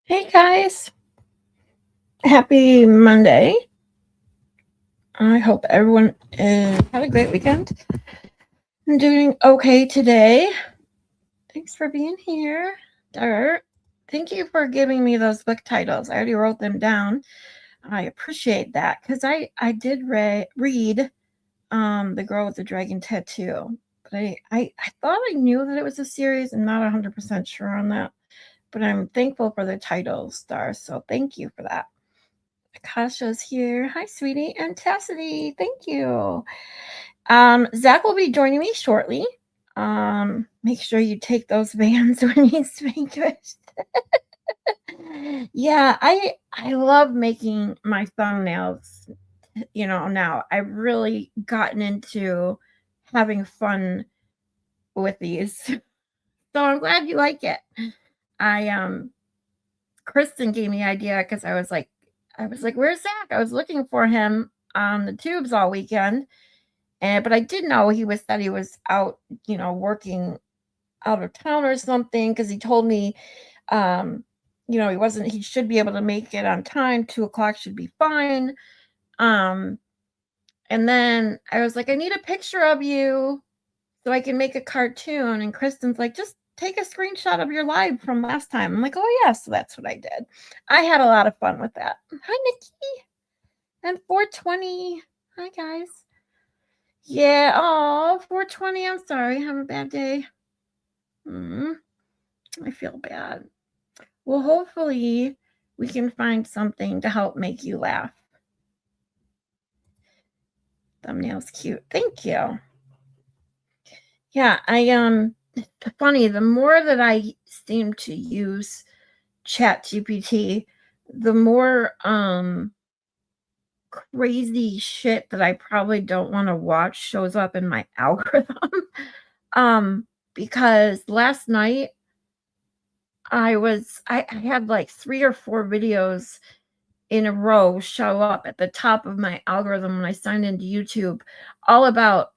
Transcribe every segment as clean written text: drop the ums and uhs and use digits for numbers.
Hey guys, happy Monday. I hope everyone had a great weekend. I'm doing okay today. Thanks for being here. Dart. Thank you for giving me those book titles. I already wrote them down. I appreciate that because I did read The Girl with the Dragon Tattoo. But I thought I knew that it was a series. I'm not 100% sure on that. But I'm thankful for the titles, Star. So thank you for that. Akasha's here. Hi, sweetie. And Cassidy, thank you. Zach will be joining me shortly. Make sure you take those vans when he's vanquished. Yeah, I love making my thumbnails. Now I've really gotten into having fun with these. So I'm glad you like it. Kristen gave me the idea because I was like, where's Zach? I was looking for him on the tubes all weekend. But I did know he said he was out, working out of town or something because he told me, he should be able to make it on time. 2 o'clock should be fine. Um, and then I was like, I need a picture of you so I can make a cartoon. And Kristen's like, just take a screenshot of your live from last time. I'm like, oh yeah, so that's what I did. I had a lot of fun with that. Hi, Nikki. And 420. Hi, guys. Yeah, oh, 420. I'm sorry. Have a bad day. I feel bad. Well, hopefully we can find something to help make you laugh. Thumbnail's cute. Thank you. Yeah, it's funny, the more that I seem to use ChatGPT, the more crazy shit that I probably don't want to watch shows up in my algorithm. Because last night I had like 3 or 4 videos in a row show up at the top of my algorithm when I signed into YouTube, all about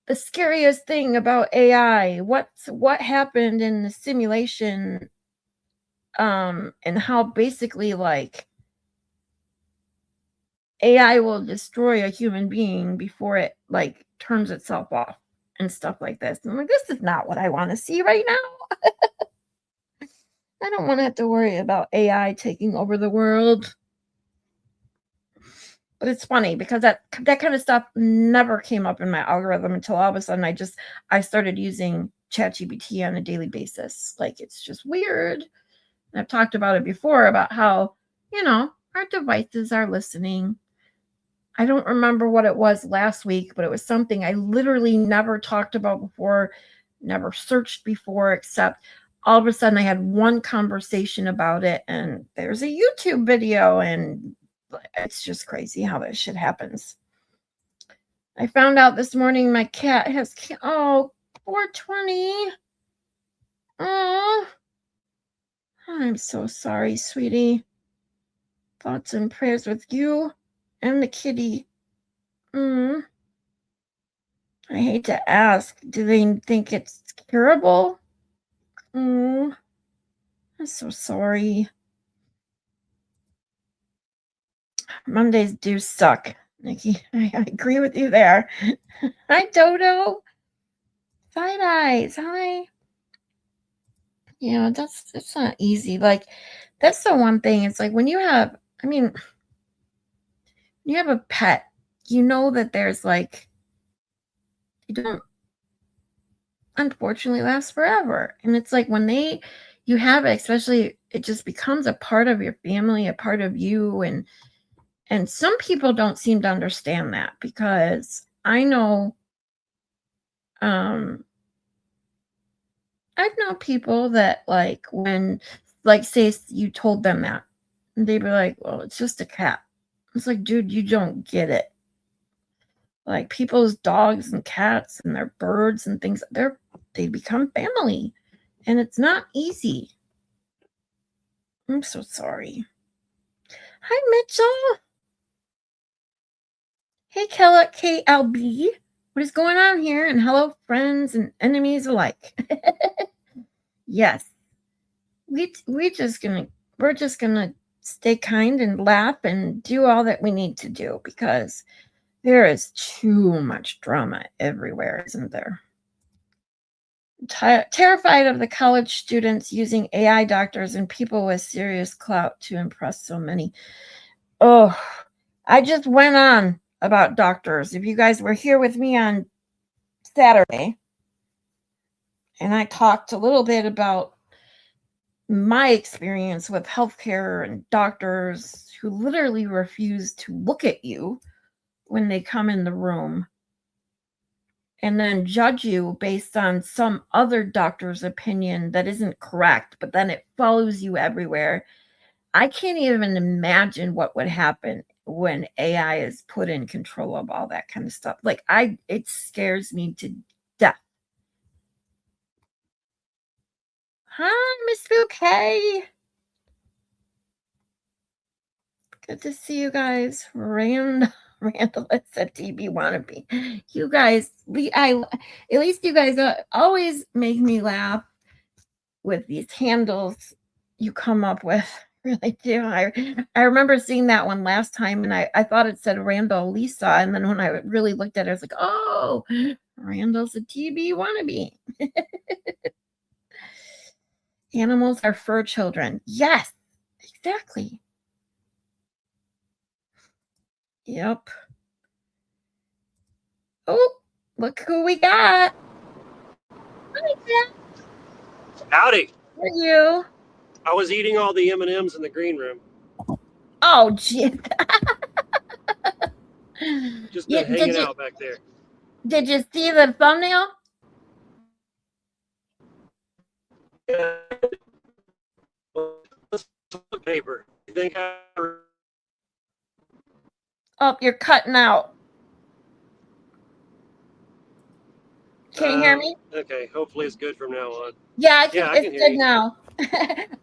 the scariest thing about AI, what happened in the simulation, and how basically like AI will destroy a human being before it like turns itself off and stuff like this. And I'm like, this is not what I want to see right now. I don't want to have to worry about AI taking over the world. But it's funny because that kind of stuff never came up in my algorithm until all of a sudden I started using ChatGPT on a daily basis. Like, it's just weird. And I've talked about it before about how, our devices are listening. I don't remember what it was last week, but it was something I literally never talked about before, never searched before, except all of a sudden I had one conversation about it and there's a YouTube video, and it's just crazy how that shit happens. I found out this morning my cat has, 420. Oh, I'm so sorry, sweetie. Thoughts and prayers with you and the kitty. I hate to ask, do they think it's curable? I'm so sorry. Mondays do suck, Nikki. I agree with you there. Hi, Dodo. Side eyes. Hi. It's not easy. Like, that's the one thing. It's like when you have a pet, that there's like, they don't unfortunately last forever. And it's like when you have it, especially, it just becomes a part of your family, a part of you. And some people don't seem to understand that, because I know, I've known people that, like, when, like, say you told them that, they'd be like, well, it's just a cat. It's like, dude, you don't get it. Like, people's dogs and cats and their birds and things, they become family, and it's not easy. I'm so sorry. Hi, Mitchell. Hey, KLB. What is going on here? And hello, friends and enemies alike. Yes. We're we're just going to stay kind and laugh and do all that we need to do, because there is too much drama everywhere, isn't there? Terrified of the college students using AI doctors and people with serious clout to impress so many. Oh, I just went on about doctors. If you guys were here with me on Saturday, and I talked a little bit about my experience with healthcare and doctors who literally refuse to look at you when they come in the room and then judge you based on some other doctor's opinion that isn't correct, but then it follows you everywhere. I can't even imagine what would happen when AI is put in control of all that kind of stuff. Like, it scares me to death. Hi, Miss Bouquet. Good to see you guys. Randall said TB wannabe. You guys, at least you guys always make me laugh with these handles you come up with. Really do. I remember seeing that one last time, and I thought it said Randall Lisa, and then when I really looked at it, I was like, oh, Randall's a TB wannabe. Animals are fur children. Yes, exactly. Yep. Oh, look who we got. Hi, Jack. Howdy. How are you? I was eating all the M&Ms in the green room. Oh, gee. Just been hanging out back there. Did you see the thumbnail? Yeah. Paper. You think Oh, you're cutting out. Can you hear me? Okay, hopefully it's good from now on. Yeah, I can hear you now.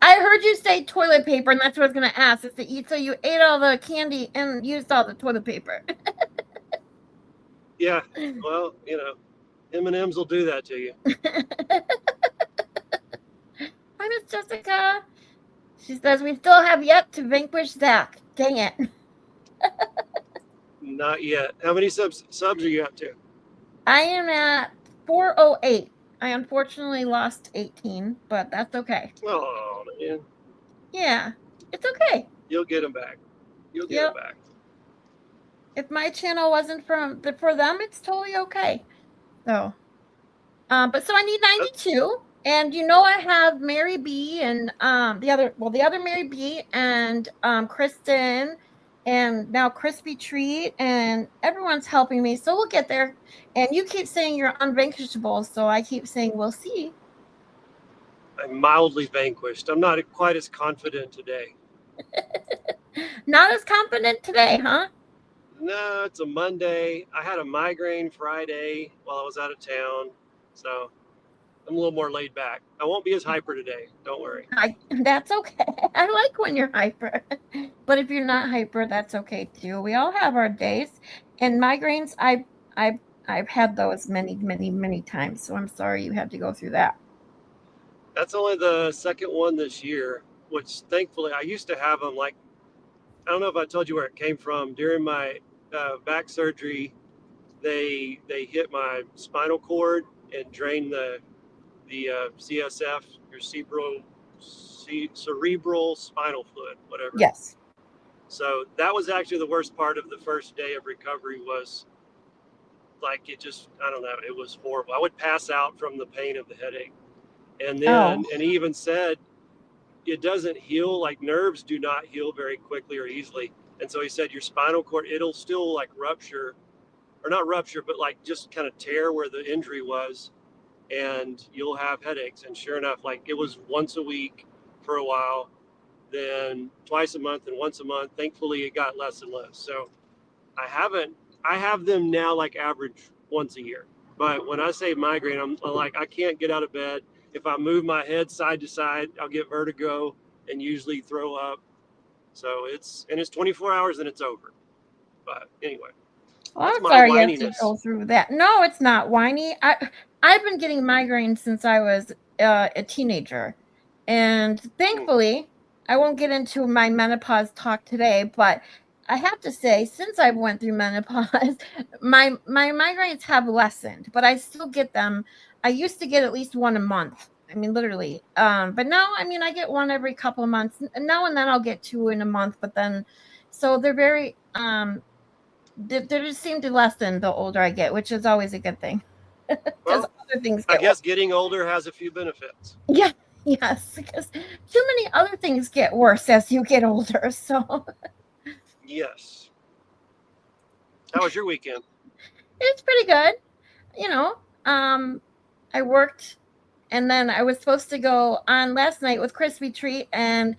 I heard you say toilet paper, and that's what I was going to ask. So you ate all the candy and used all the toilet paper. Yeah, well, M&Ms will do that to you. Hi, Miss Jessica. She says, we still have yet to vanquish Zach. Dang it. Not yet. How many subs are you up to? I am at 408. I unfortunately lost 18, but that's okay. Oh, man. Yeah, it's okay. You'll get them back. You'll get them back. If my channel wasn't for them, it's totally okay. So, but so I need 92, and I have Mary B and the other Mary B and Kristen, and now Crispy Treat, and everyone's helping me. So we'll get there. And you keep saying you're unvanquishable, so I keep saying we'll see. I'm mildly vanquished. I'm not quite as confident today. Not as confident today, huh? No, it's a Monday. I had a migraine Friday while I was out of town, so I'm a little more laid back. I won't be as hyper today. Don't worry. That's okay. I like when you're hyper. But if you're not hyper, that's okay too. We all have our days. And migraines, I've had those many, many, many times. So I'm sorry you had to go through that. That's only the second one this year, which thankfully I used to have them. Like, I don't know if I told you where it came from. During my back surgery, they hit my spinal cord and drained the CSF, your cerebral spinal fluid, whatever. Yes. So that was actually the worst part of the first day of recovery. Was like, it just, I don't know, it was horrible. I would pass out from the pain of the headache. And then, and he even said, it doesn't heal, like nerves do not heal very quickly or easily. And so he said, your spinal cord, it'll still like rupture, or not rupture, but like just kind of tear where the injury was, and you'll have headaches. And sure enough, like it was once a week for a while, then twice a month, and once a month. Thankfully, it got less and less. So I have them now like average once a year. But when I say migraine, I'm like, I can't get out of bed. If I move my head side to side, I'll get vertigo and usually throw up. So it's 24 hours and it's over. But anyway, well, I'm sorry you have to go through that. No, it's not whiny. I've been getting migraines since I was a teenager, and thankfully I won't get into my menopause talk today, but I have to say, since I went through menopause, my migraines have lessened, but I still get them. I used to get at least one a month. I mean, literally. But now, I mean, I get one every couple of months. Now and then I'll get two in a month, but then, so they're very, they just seem to lessen the older I get, which is always a good thing. Because Well, other things I get guess getting older has a few benefits. yeah, yes, because too many other things get worse as you get older. So Yes. How was your weekend? it's pretty good. You know, um, I worked and then I was supposed to go on last night with Crispy Treat and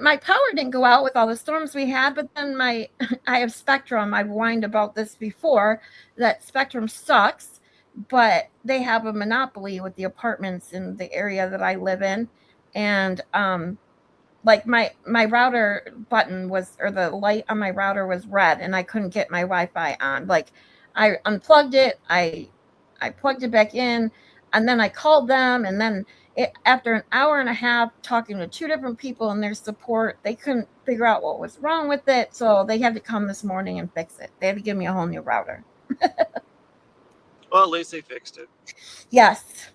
my power didn't go out with all the storms we had, but then I have Spectrum. I've whined about this before that Spectrum sucks, but they have a monopoly with the apartments in the area that I live in. And like my router button was, or the light on my router was red and I couldn't get my Wi-Fi on. Like I unplugged it, I plugged it back in, and then I called them, and then after an hour and a half talking to two different people in their support, they couldn't figure out what was wrong with it, so they had to come this morning and fix it. They had to give me a whole new router. Well, at least they fixed it. Yes.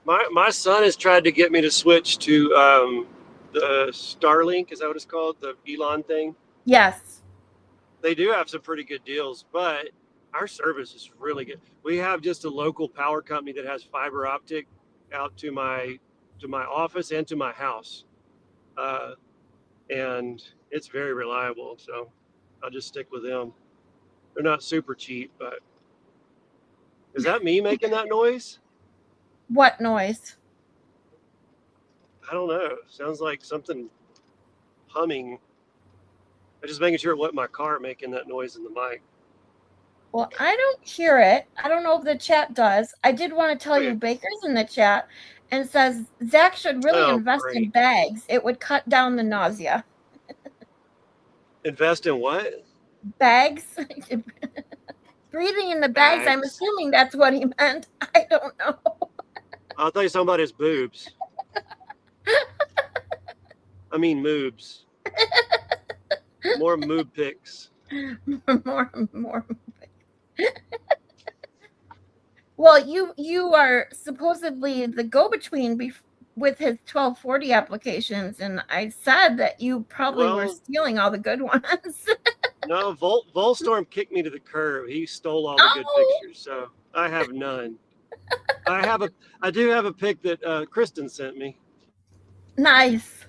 My son has tried to get me to switch to the Starlink. Is that what it's called? The Elon thing. Yes. They do have some pretty good deals, but our service is really good. We have just a local power company that has fiber optic out to my office and to my house, uh, and it's very reliable. So I'll just stick with them. They're not super cheap, but is that me making that noise? What noise? I don't know. Sounds like something humming. I'm just making sure it wasn't my car making that noise in the mic. Well, I don't hear it. I don't know if the chat does. I did want to tell you, Okay. Baker's in the chat and says Zach should really Oh, invest in great. bags. It would cut down the nausea. Invest in what? Bags? Breathing in the bags. I'm Bags. assuming that's what he meant. I don't know. I thought you were talking about his boobs. I mean, moobs. More moob pics. more. Well, you are supposedly the go-between with his 1240 applications, and I said that you probably were stealing all the good ones. No, Volstorm kicked me to the curb. He stole all the good pictures, so I have none. I do have a pic that Kristen sent me. Nice.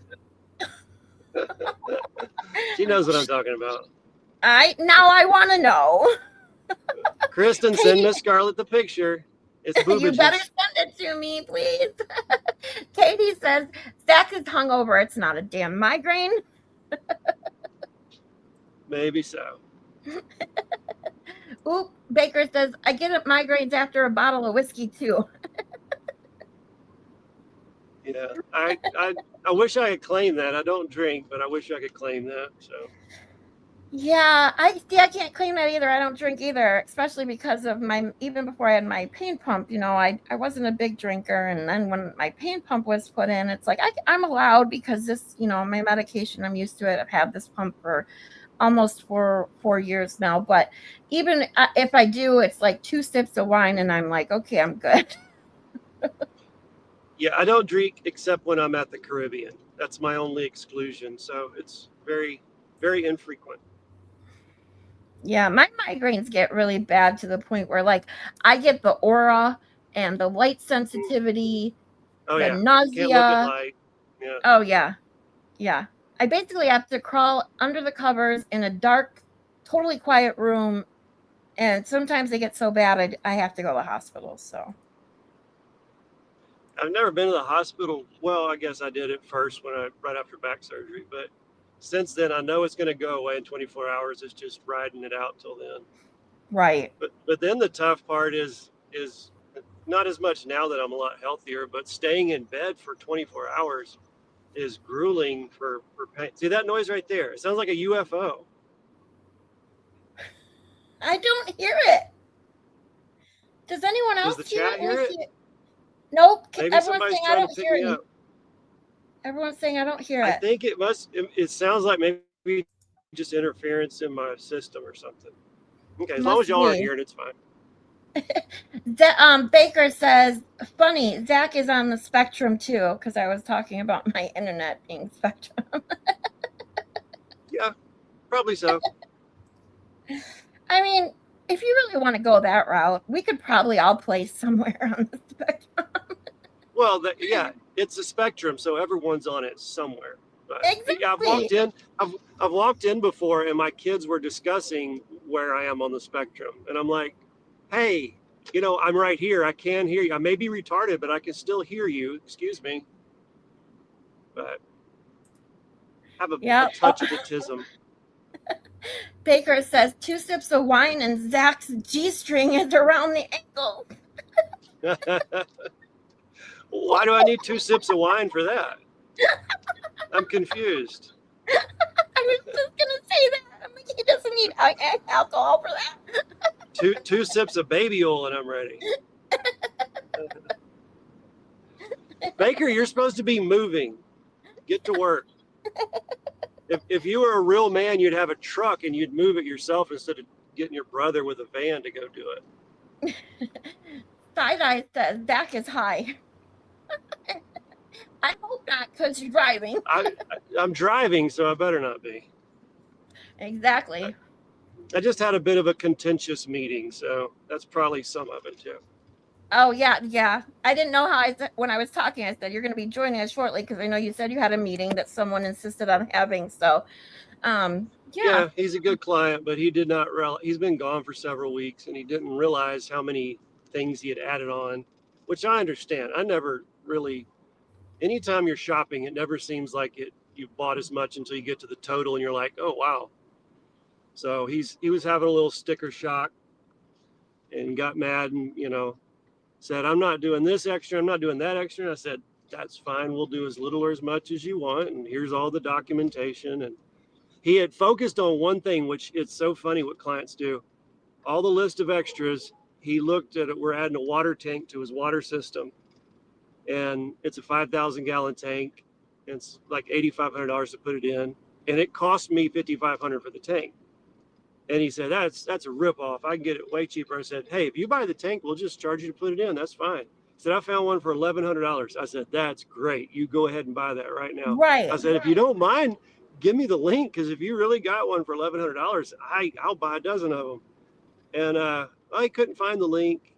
She knows what I'm talking about. Now I want to know. Kristen, send Miss Scarlett the picture. It's boobages. You better send it to me, please. Katie says Zach is hungover. It's not a damn migraine. Maybe so. Oop, Baker says I get migraines after a bottle of whiskey too. Yeah, I wish I could claim that. I don't drink, but I wish I could claim that. So. Yeah, I can't claim that either. I don't drink either, especially because of even before I had my pain pump, I wasn't a big drinker. And then when my pain pump was put in, it's like I'm allowed because this, my medication, I'm used to it. I've had this pump for almost 4 years now. But even if I do, it's like 2 sips of wine and I'm like, okay, I'm good. Yeah, I don't drink except when I'm at the Caribbean. That's my only exclusion. So it's very, very infrequent. Yeah, my migraines get really bad to the point where I get the aura and the light sensitivity, the nausea. Can't look at light. Yeah. Oh yeah. Yeah. I basically have to crawl under the covers in a dark, totally quiet room. And sometimes they get so bad I have to go to the hospital. So I've never been to the hospital. Well, I guess I did at first right after back surgery, but since then I know it's going to go away in 24 hours. It's just riding it out till then. Right. But then the tough part is not as much now that I'm a lot healthier, but staying in bed for 24 hours is grueling for pain. See that noise right there? It sounds like a UFO. I don't hear it. Does anyone else hear it? Nope. Maybe somebody's trying to pick me up. Everyone's saying I don't hear I it. think it sounds like maybe just interference in my system or something. Okay, as long as Must y'all aren't be. hearing, it's fine. Baker says, funny, Zach is on the spectrum too, because I was talking about my internet being spectrum. Yeah, probably so. I mean, if you really want to go that route, we could probably all place somewhere on the spectrum. Well, yeah, it's a spectrum, so everyone's on it somewhere. But yeah, Exactly. I've walked in before, and my kids were discussing where I am on the spectrum, and I'm like, hey, I'm right here. I can hear you. I may be retarded, but I can still hear you. Excuse me. But have a Yeah. Oh, touch of autism. Baker says 2 sips of wine and Zach's G string is around the ankle. Why do I need 2 sips of wine for that? I'm confused. I was just gonna say that. I'm like, he doesn't need alcohol for that. Two sips of baby oil and I'm ready. Baker, you're supposed to be moving. Get to work. If you were a real man, you'd have a truck and you'd move it yourself instead of getting your brother with a van to go do it. Side Eye says Zach is high. I hope not, because you're driving. I'm driving, so I better not be. Exactly. I just had a bit of a contentious meeting, so that's probably some of it too. Oh yeah, yeah. I didn't know how when I was talking. I said you're going to be joining us shortly because I know you said you had a meeting that someone insisted on having. So, yeah, Yeah, he's a good client, but he did not. He's been gone for several weeks, and he didn't realize how many things he had added on, which I understand. I never really. Anytime you're shopping, it never seems like you bought as much until you get to the total, and you're like, oh wow. So he was having a little sticker shock, and got mad, and said, I'm not doing this extra, I'm not doing that extra. And I said, that's fine. We'll do as little or as much as you want, and here's all the documentation. And he had focused on one thing, which it's so funny what clients do. All the list of extras, he looked at it. We're adding a water tank to his water system, and it's a 5,000 gallon tank. It's like $8,500 to put it in, and it cost me $5,500 for the tank. And he said, that's a ripoff. I can get it way cheaper. I said, hey, if you buy the tank, we'll just charge you to put it in. That's fine. He said, I found one for $1,100. I said, that's great. You go ahead and buy that right now. I right. said, if you don't mind, give me the link, because if you really got one for $1,100, I'll buy a dozen of them. And I couldn't find the link.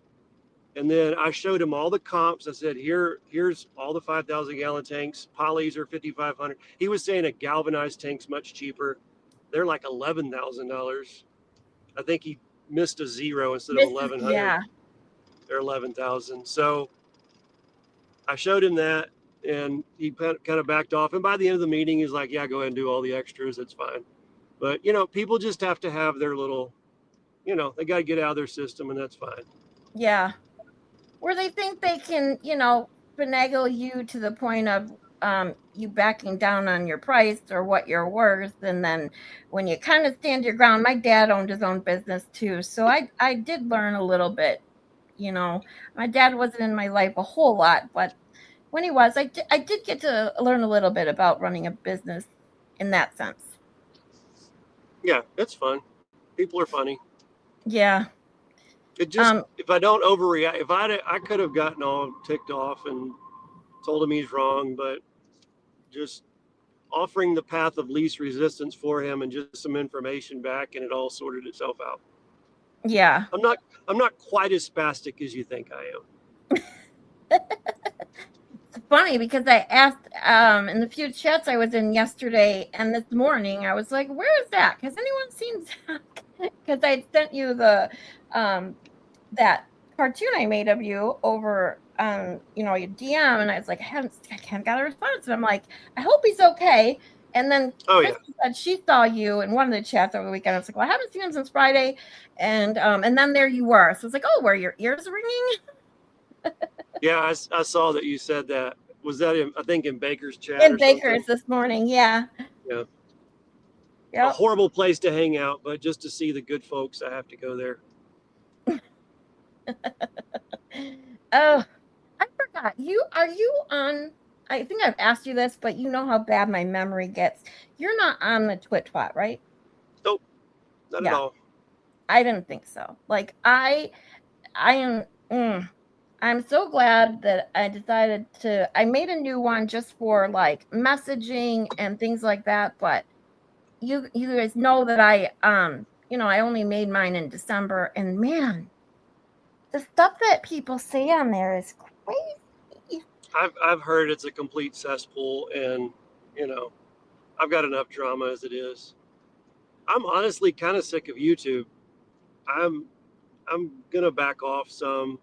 And then I showed him all the comps. I said, here's all the 5,000 gallon tanks. Polys are $5,500. He was saying a galvanized tank's much cheaper. They're like $11,000. I think he missed a zero instead of This is 1,100. yeah, They're 11,000. So I showed him that, and he kind of backed off. And by the end of the meeting, he's like, "Yeah, go ahead and do all the extras. It's fine." But people just have to have their little, they got to get out of their system, and that's fine. yeah. Where they think they can, finagle you to the point of you backing down on your price or what you're worth, and then when you kind of stand your ground. My dad owned his own business too, so I did learn a little bit. My dad wasn't in my life a whole lot, but when he was, I did get to learn a little bit about running a business in that sense. Yeah, it's fun. People are funny. Yeah. It just, if I don't overreact, if I could have gotten all ticked off and told him he's wrong, but just offering the path of least resistance for him and just some information back, and it all sorted itself out. Yeah. I'm not quite as spastic as you think I am. It's funny because I asked in the few chats I was in yesterday and this morning, I was like, where is Zach? Has anyone seen Zach? Because I sent you the that cartoon I made of you over your DM, and I was like, I can't got a response. And I'm like, I hope he's okay. And then Chris said she saw you in one of the chats over the weekend. I was like, well, I haven't seen him since Friday. And then there you were. So it's like, oh, were your ears ringing? Yeah, I saw that you said that. Was that I think in Baker's chat In or Baker's something? this morning, yeah. Yeah. Yep. A horrible place to hang out, but just to see the good folks, I have to go there. Oh, I forgot. Are you on I think I've asked you this, but you know how bad my memory gets. You're not on the Twitch bot, right? Nope, not at all. I didn't think so. Like I am. I'm so glad that I decided to. I made a new one just for like messaging and things like that. But you guys know that I only made mine in December, and man, the stuff that people say on there is crazy. I've heard it's a complete cesspool, and I've got enough drama as it is. I'm honestly kind of sick of YouTube. I'm I'm gonna back off some.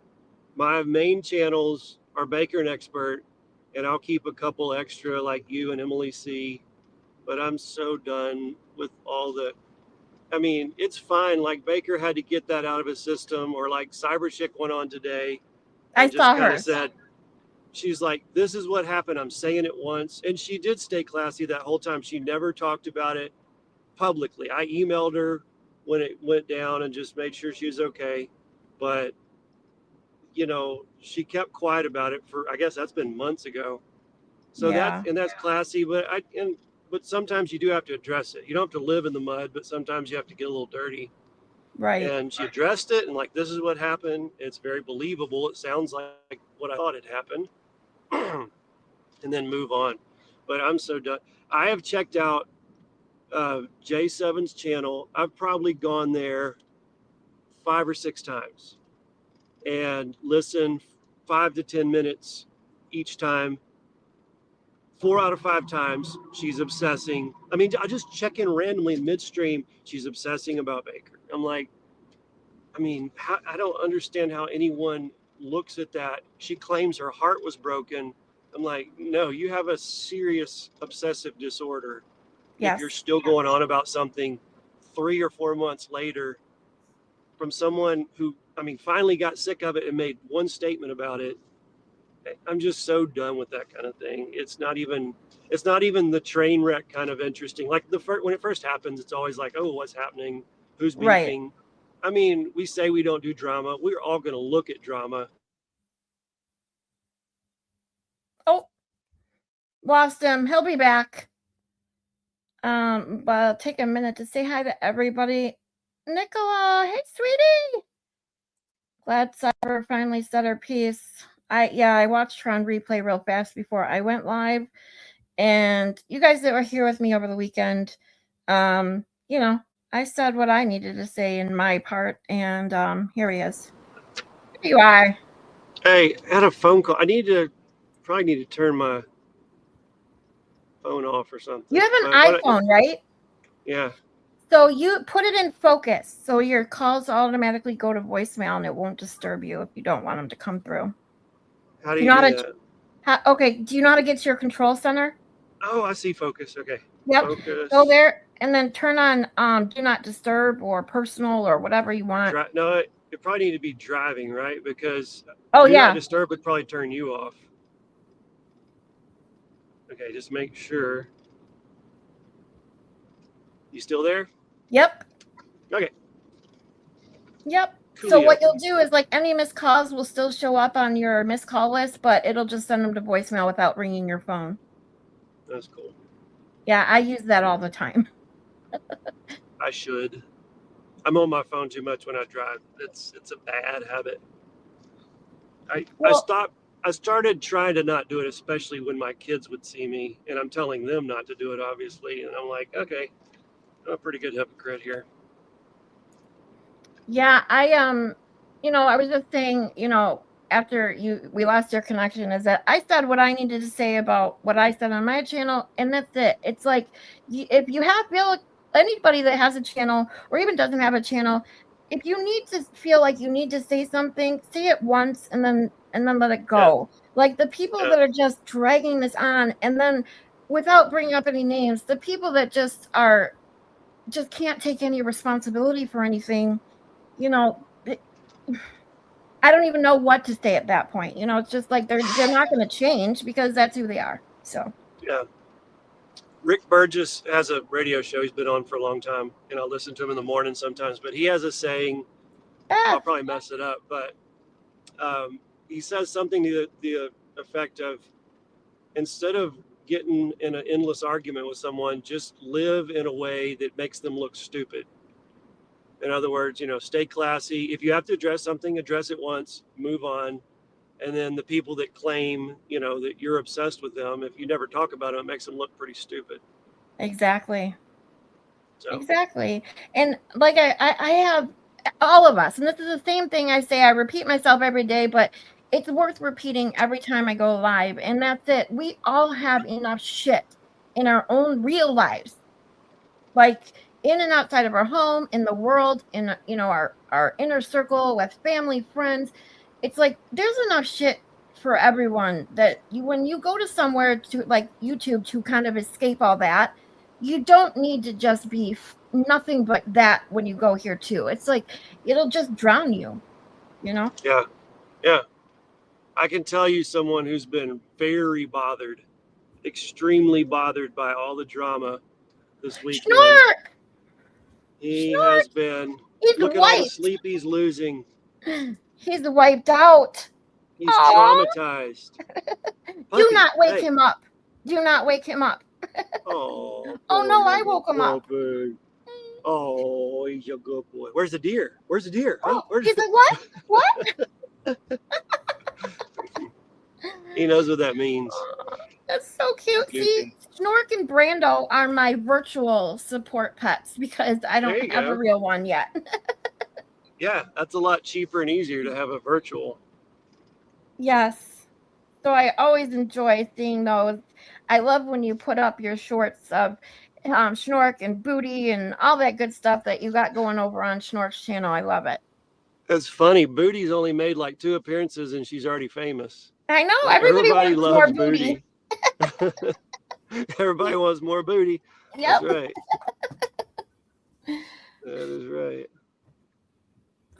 My main channels are Baker and Expert, and I'll keep a couple extra like you and Emily C. But I'm so done with all the. I mean, it's fine. Like Baker had to get that out of his system, or like Cyber Chick went on today I and just saw kind of hers. said, she's like, this is what happened. I'm saying it once. And she did stay classy that whole time. She never talked about it publicly. I emailed her when it went down and just made sure she was okay. But, she kept quiet about it for, I guess that's been months ago. So Yeah, that's classy, but sometimes you do have to address it. You don't have to live in the mud, but sometimes you have to get a little dirty. right. And she addressed it and like, this is what happened. It's very believable. It sounds like what I thought had happened. And then move on. But I'm so done. I have checked out J7's channel. I've probably gone there 5 or 6 times and listened 5 to 10 minutes each time. 4 out of 5 times, she's obsessing. I mean, I just check in randomly midstream. She's obsessing about Baker. I'm like, I don't understand how anyone looks at that. She claims her heart was broken. I'm like, no, you have a serious obsessive disorder if you're Yes. still going on about something 3 or 4 months later from someone who, finally got sick of it and made one statement about it. I'm just so done with that kind of thing. It's not even the train wreck kind of interesting. Like when it first happens, it's always like, oh, what's happening? Who's Right. beefing? We say we don't do drama. We're all going to look at drama. Oh, lost him. He'll be back. But I'll take a minute to say hi to everybody. Nicola, hey sweetie. Glad Cyber finally said her piece. I watched her on replay real fast before I went live. And you guys that were here with me over the weekend, I said what I needed to say in my part, and here he is. Here you are. Hey, I had a phone call. Probably need to turn my phone off or something. You have an iPhone, right? Yeah. So you put it in focus, so your calls automatically go to voicemail, and it won't disturb you if you don't want them to come through. How do you do that? Okay. Do you know how to get to your control center? Oh, I see focus. Okay. Yep. Focus. Go there and then turn on do not disturb or personal or whatever you want. No, it probably need to be driving, right? Because do not disturb would probably turn you off. Okay, just make sure. You still there? Yep. Okay. Yep. Cool. So what you'll do is like any missed calls will still show up on your missed call list, but it'll just send them to voicemail without ringing your phone. That's cool. Yeah, I use that all the time. I should. I'm on my phone too much when I drive. It's a bad habit. I started trying to not do it, especially when my kids would see me, and I'm telling them not to do it, obviously. And I'm like, okay, I'm a pretty good hypocrite here. Yeah, I was just saying, after we lost your connection, is that I said what I needed to say about what I said on my channel, and that's it. It's like if you feel anybody that has a channel or even doesn't have a channel, if you need to feel like you need to say something, say it once and then let it go. Yeah. Like the people that are just dragging this on, and then without bringing up any names, the people that just can't take any responsibility for anything. I don't even know what to say at that point. It's just like they're not going to change because that's who they are. So yeah. Rick Burgess has a radio show he's been on for a long time, and I'll listen to him in the morning sometimes. But he has a saying. I'll probably mess it up, but he says something to the effect of, instead of getting in an endless argument with someone, just live in a way that makes them look stupid. In other words, stay classy. If you have to address something, address it once, move on. And then the people that claim, that you're obsessed with them, if you never talk about it, it makes them look pretty stupid. Exactly. So. Exactly. And like I have all of us, and this is the same thing I say, I repeat myself every day, but it's worth repeating every time I go live. And that's it. We all have enough shit in our own real lives, like in and outside of our home, in the world, in our inner circle with family, friends. It's like there's enough shit for everyone that when you go to somewhere to like YouTube to kind of escape all that, you don't need to just be nothing but that when you go here too. It's like it'll just drown you. Yeah. I can tell you someone who's been very bothered, extremely bothered by all the drama this weekend. Snork! He has Snork! been. He's Look at all the wiped. sleep he's losing. He's wiped out. He's Aww. traumatized. Do not wake him up. Do not wake him up. Oh no, I woke him up. Oh, he's a good boy. Where's the deer? Where's the deer? Huh? He's like, what? What? He knows what that means. That's so cute. See, Snork and Brando are my virtual support pets because I don't have a real one yet. Yeah, that's a lot cheaper and easier to have a virtual. Yes. So I always enjoy seeing those. I love when you put up your shorts of Snork and Booty and all that good stuff that you got going over on Snork's channel. I love it. It's funny. Booty's only made like 2 appearances and she's already famous. I know. Everybody loves more Booty. Everybody wants more Booty. Yep. That's right. That is right.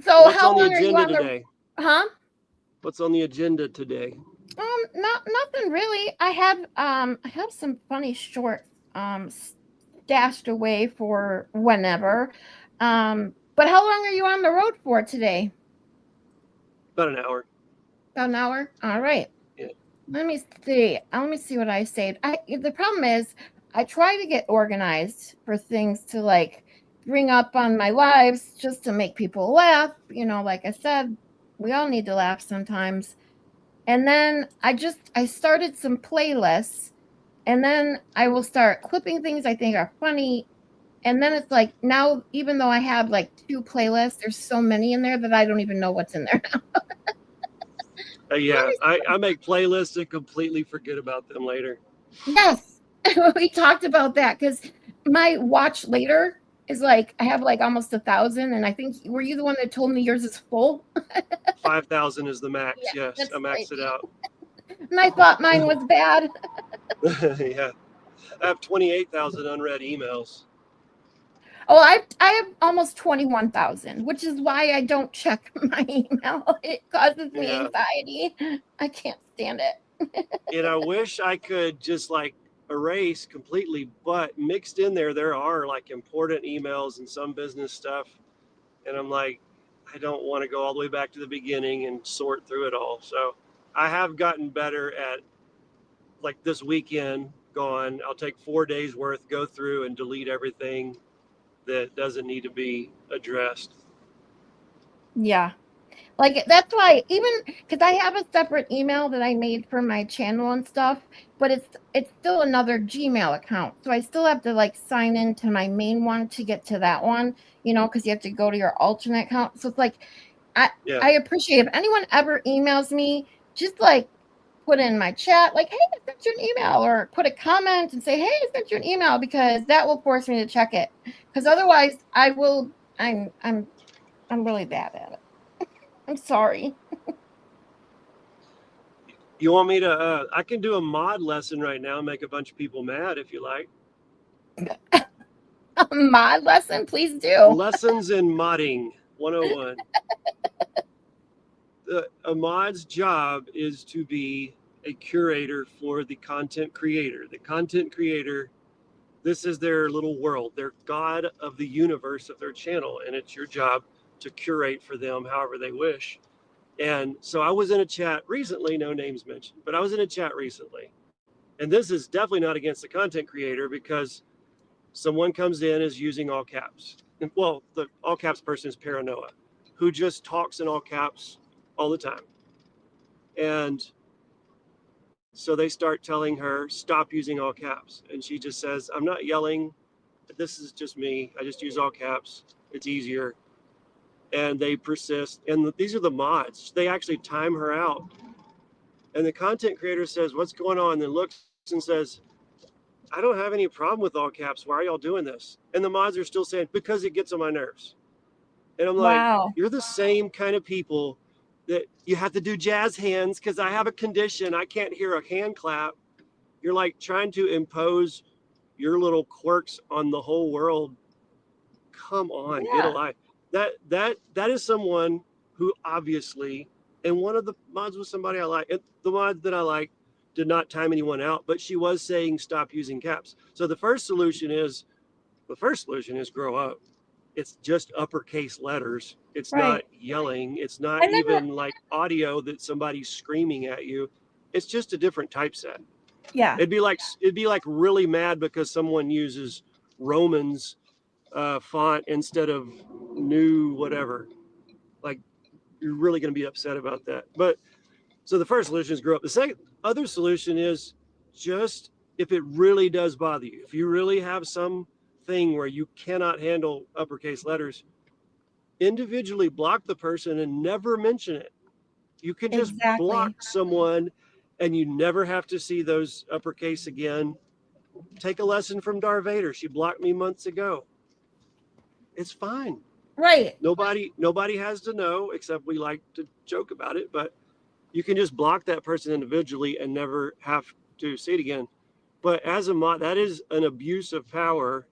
So what's how on the long agenda are you on today? What's on the agenda today? Nothing really. I have some funny shorts stashed away for whenever. But how long are you on the road for today? About an hour. About an hour? All right. Yeah. Let me see. Let me see what I saved. The problem is I try to get organized for things to like bring up on my lives just to make people laugh. Like I said, we all need to laugh sometimes. And then I started some playlists, and then I will start clipping things I think are funny. And then it's like now, even though I have like 2 playlists, there's so many in there that I don't even know what's in there now. Yeah, I make playlists and completely forget about them later. Yes, we talked about that because my watch later is like I have like almost 1,000, and I think were you the one that told me yours is full? 5,000 is the max. Yes, I maxed it out. And I thought mine was bad. Yeah, I have 28,000 unread emails. Oh, I have almost 21,000, which is why I don't check my email. It causes me anxiety. I can't stand it. And I wish I could just like erase completely, but mixed in there are like important emails and some business stuff. And I'm like, I don't want to go all the way back to the beginning and sort through it all. So I have gotten better at, like this weekend gone, I'll take 4 days worth, go through and delete everything that doesn't need to be addressed. Yeah. Like that's why, even because I have a separate email that I made for my channel and stuff, but it's still another Gmail account. So I still have to like sign into my main one to get to that one, because you have to go to your alternate account. So it's like I appreciate if anyone ever emails me, just like put in my chat, like, hey, I sent you an email, or put a comment and say, hey, I sent you an email, because that will force me to check it. Because otherwise I'm really bad at it. I'm sorry. You want me to, I can do a mod lesson right now and make a bunch of people mad if you like. A mod lesson? Please do. Lessons in modding 101. A mod's job is to be a curator for the content creator. The content creator, this is their little world. They're God of the universe of their channel, and it's your job to curate for them however they wish. And so I was in a chat recently, no names mentioned, but I was in a chat recently, And this is definitely not against the content creator, because someone comes in is using all caps. Well, the all caps person is Paranoia, who just talks in all caps all the time. And so they start telling her, stop using all caps. And she just says, I'm not yelling. This is just me. I just use all caps. It's easier. And they persist. And these are the mods. They actually time her out. And the content creator says, what's going on? And then looks and says, I don't have any problem with all caps. Why are y'all doing this? And the mods are still saying, because it gets on my nerves. And I'm like, you're the same kind of people that you have to do jazz hands because I have a condition. I can't hear a hand clap. You're like trying to impose your little quirks on the whole world. Come on, get a life. That is someone who obviously, and one of the mods was somebody I like. The mod that I like did not time anyone out, but she was saying stop using caps. So the first solution is grow up. It's just uppercase letters. It's not yelling. It's not even like audio that somebody's screaming at you. It's just a different typeset. Yeah. It'd be like really mad because someone uses Romans font instead of new whatever. Like, you're really going to be upset about that. But so the first solution is grow up. The other solution is just, if it really does bother you, if you really have some thing where you cannot handle uppercase letters, individually block the person and never mention it. You can just block someone and you never have to see those uppercase again. Take a lesson from Darth Vader. She blocked me months ago. It's fine. Right. Nobody has to know, except we like to joke about it, but you can just block that person individually and never have to see it again. But as a mod, that is an abuse of power.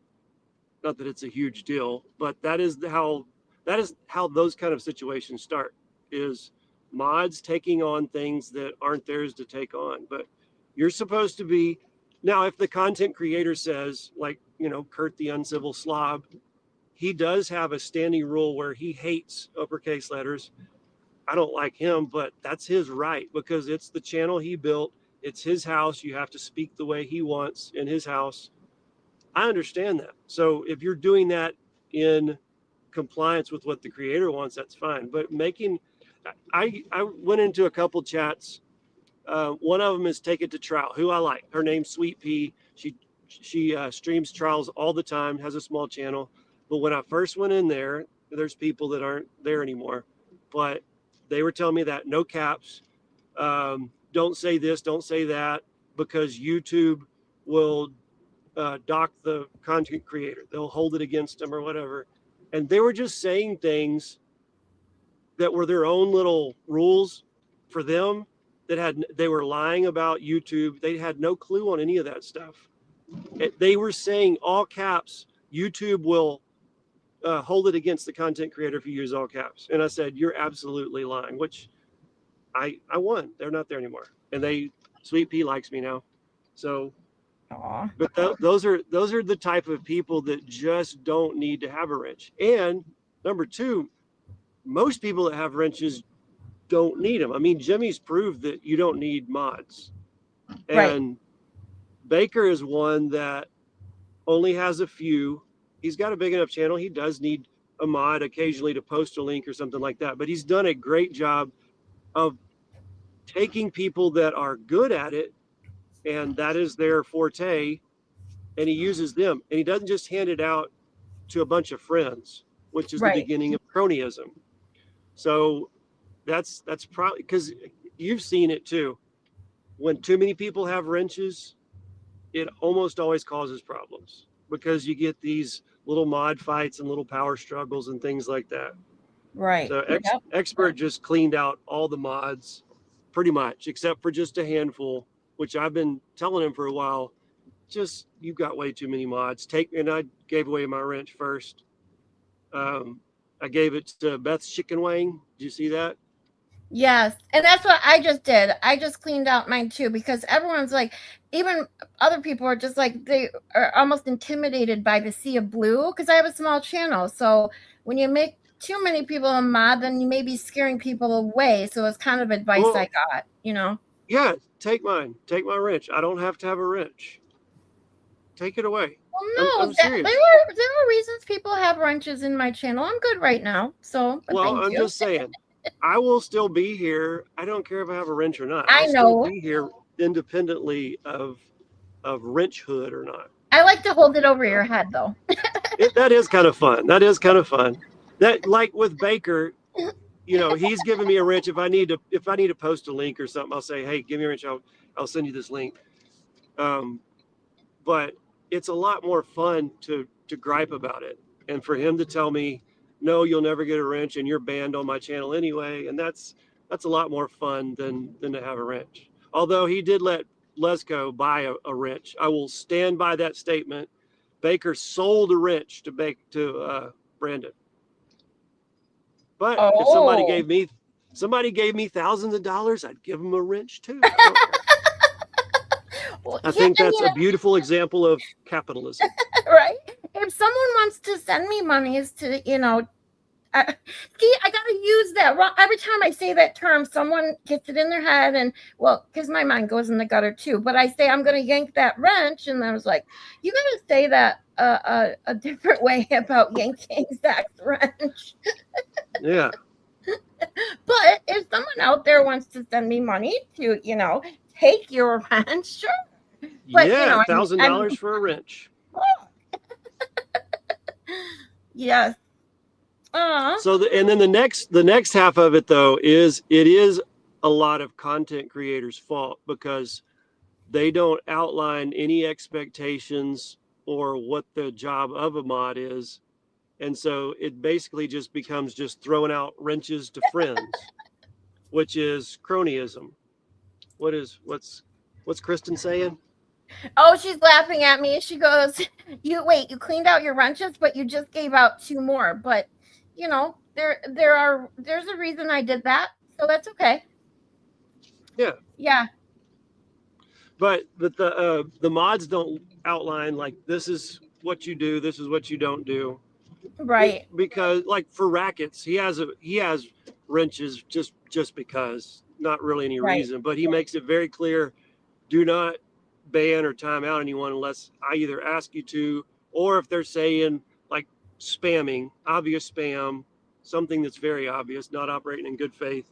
Not that it's a huge deal, but that is how those kind of situations start, is mods taking on things that aren't theirs to take on. But you're supposed to be, now if the content creator says, like, Kurt the Uncivil Slob, he does have a standing rule where he hates uppercase letters. I don't like him, but that's his right, because it's the channel he built. It's his house. You have to speak the way he wants in his house. I understand that. So if you're doing that in compliance with what the creator wants, that's fine. But I went into a couple chats. One of them is Take It to Trial, who I like. Her name's Sweet Pea. She streams trials all the time, has a small channel. But when I first went in there, there's people that aren't there anymore. But they were telling me that no caps, don't say this, don't say that, because YouTube will dock the content creator. They'll hold it against them or whatever. And they were just saying things that were their own little rules for them, they were lying about YouTube. They had no clue on any of that stuff. They were saying all caps, YouTube will hold it against the content creator if you use all caps. And I said, you're absolutely lying, which I won. They're not there anymore. And Sweet Pea likes me now. So, but those are the type of people that just don't need to have a wrench. And number two, most people that have wrenches don't need them. I mean, Jimmy's proved that you don't need mods. And Baker is one that only has a few. He's got a big enough channel. He does need a mod occasionally to post a link or something like that. But he's done a great job of taking people that are good at it, and that is their forte, and he uses them. And he doesn't just hand it out to a bunch of friends, which is the beginning of cronyism. So that's probably, because you've seen it too. When too many people have wrenches, it almost always causes problems, because you get these little mod fights and little power struggles and things like that. Right. So Expert just cleaned out all the mods pretty much, except for just a handful, which I've been telling him for a while. Just, you've got way too many mods. And I gave away my wrench first. I gave it to Beth's Chicken Wing. Did you see that? Yes. And that's what I just did. I just cleaned out mine too, because everyone's like, even other people are just like, they are almost intimidated by the sea of blue, because I have a small channel. So when you make too many people a mod, then you may be scaring people away. So it's kind of advice I got, Yeah, take mine. Take my wrench. I don't have to have a wrench. Take it away. Well, no, I'm serious. there are reasons people have wrenches in my channel. I'm good right now, so but Well, thank I'm you. just saying, I will still be here. I don't care if I have a wrench or not. I I'll still know. be here independently of wrench hood or not. I like to hold it over your head though. That is kind of fun. That is kind of fun. That, like with Baker, he's giving me a wrench. If I need to post a link or something, I'll say, hey, give me a wrench. I'll send you this link. But it's a lot more fun to gripe about it, and for him to tell me, no, you'll never get a wrench, and you're banned on my channel anyway, and that's a lot more fun than to have a wrench. Although he did let Lesko buy a wrench, I will stand by that statement. Baker sold a wrench to Brandon. But if somebody Oh. gave me thousands of dollars, I'd give him a wrench too. I don't care. Well, I think that's a beautiful example of capitalism. right? If someone wants to send me monies to, see, I gotta use that. Every time I say that term, someone gets it in their head, and well, because my mind goes in the gutter too. But I say I'm gonna yank that wrench, and I was like, you gotta say that a different way about yanking Zach's wrench. Yeah. But if someone out there wants to send me money to, take your wrench, sure. But yeah, $1,000 for a wrench. Yes. So and then the next half of it though is it is a lot of content creators' fault because they don't outline any expectations or what the job of a mod is, and so it basically just becomes just throwing out wrenches to friends, which is cronyism. What's Kristen saying? Oh, she's laughing at me. She goes, you cleaned out your wrenches, but you just gave out 2 more. But there's a reason I did that, so that's okay. Yeah. Yeah. But the mods don't outline like this is what you do, this is what you don't do. Right. Because like for rackets, he has wrenches just because, not really any reason, but he makes it very clear, do not ban or time out anyone unless I either ask you to, or if they're saying like spamming, obvious spam, something that's very obvious, not operating in good faith,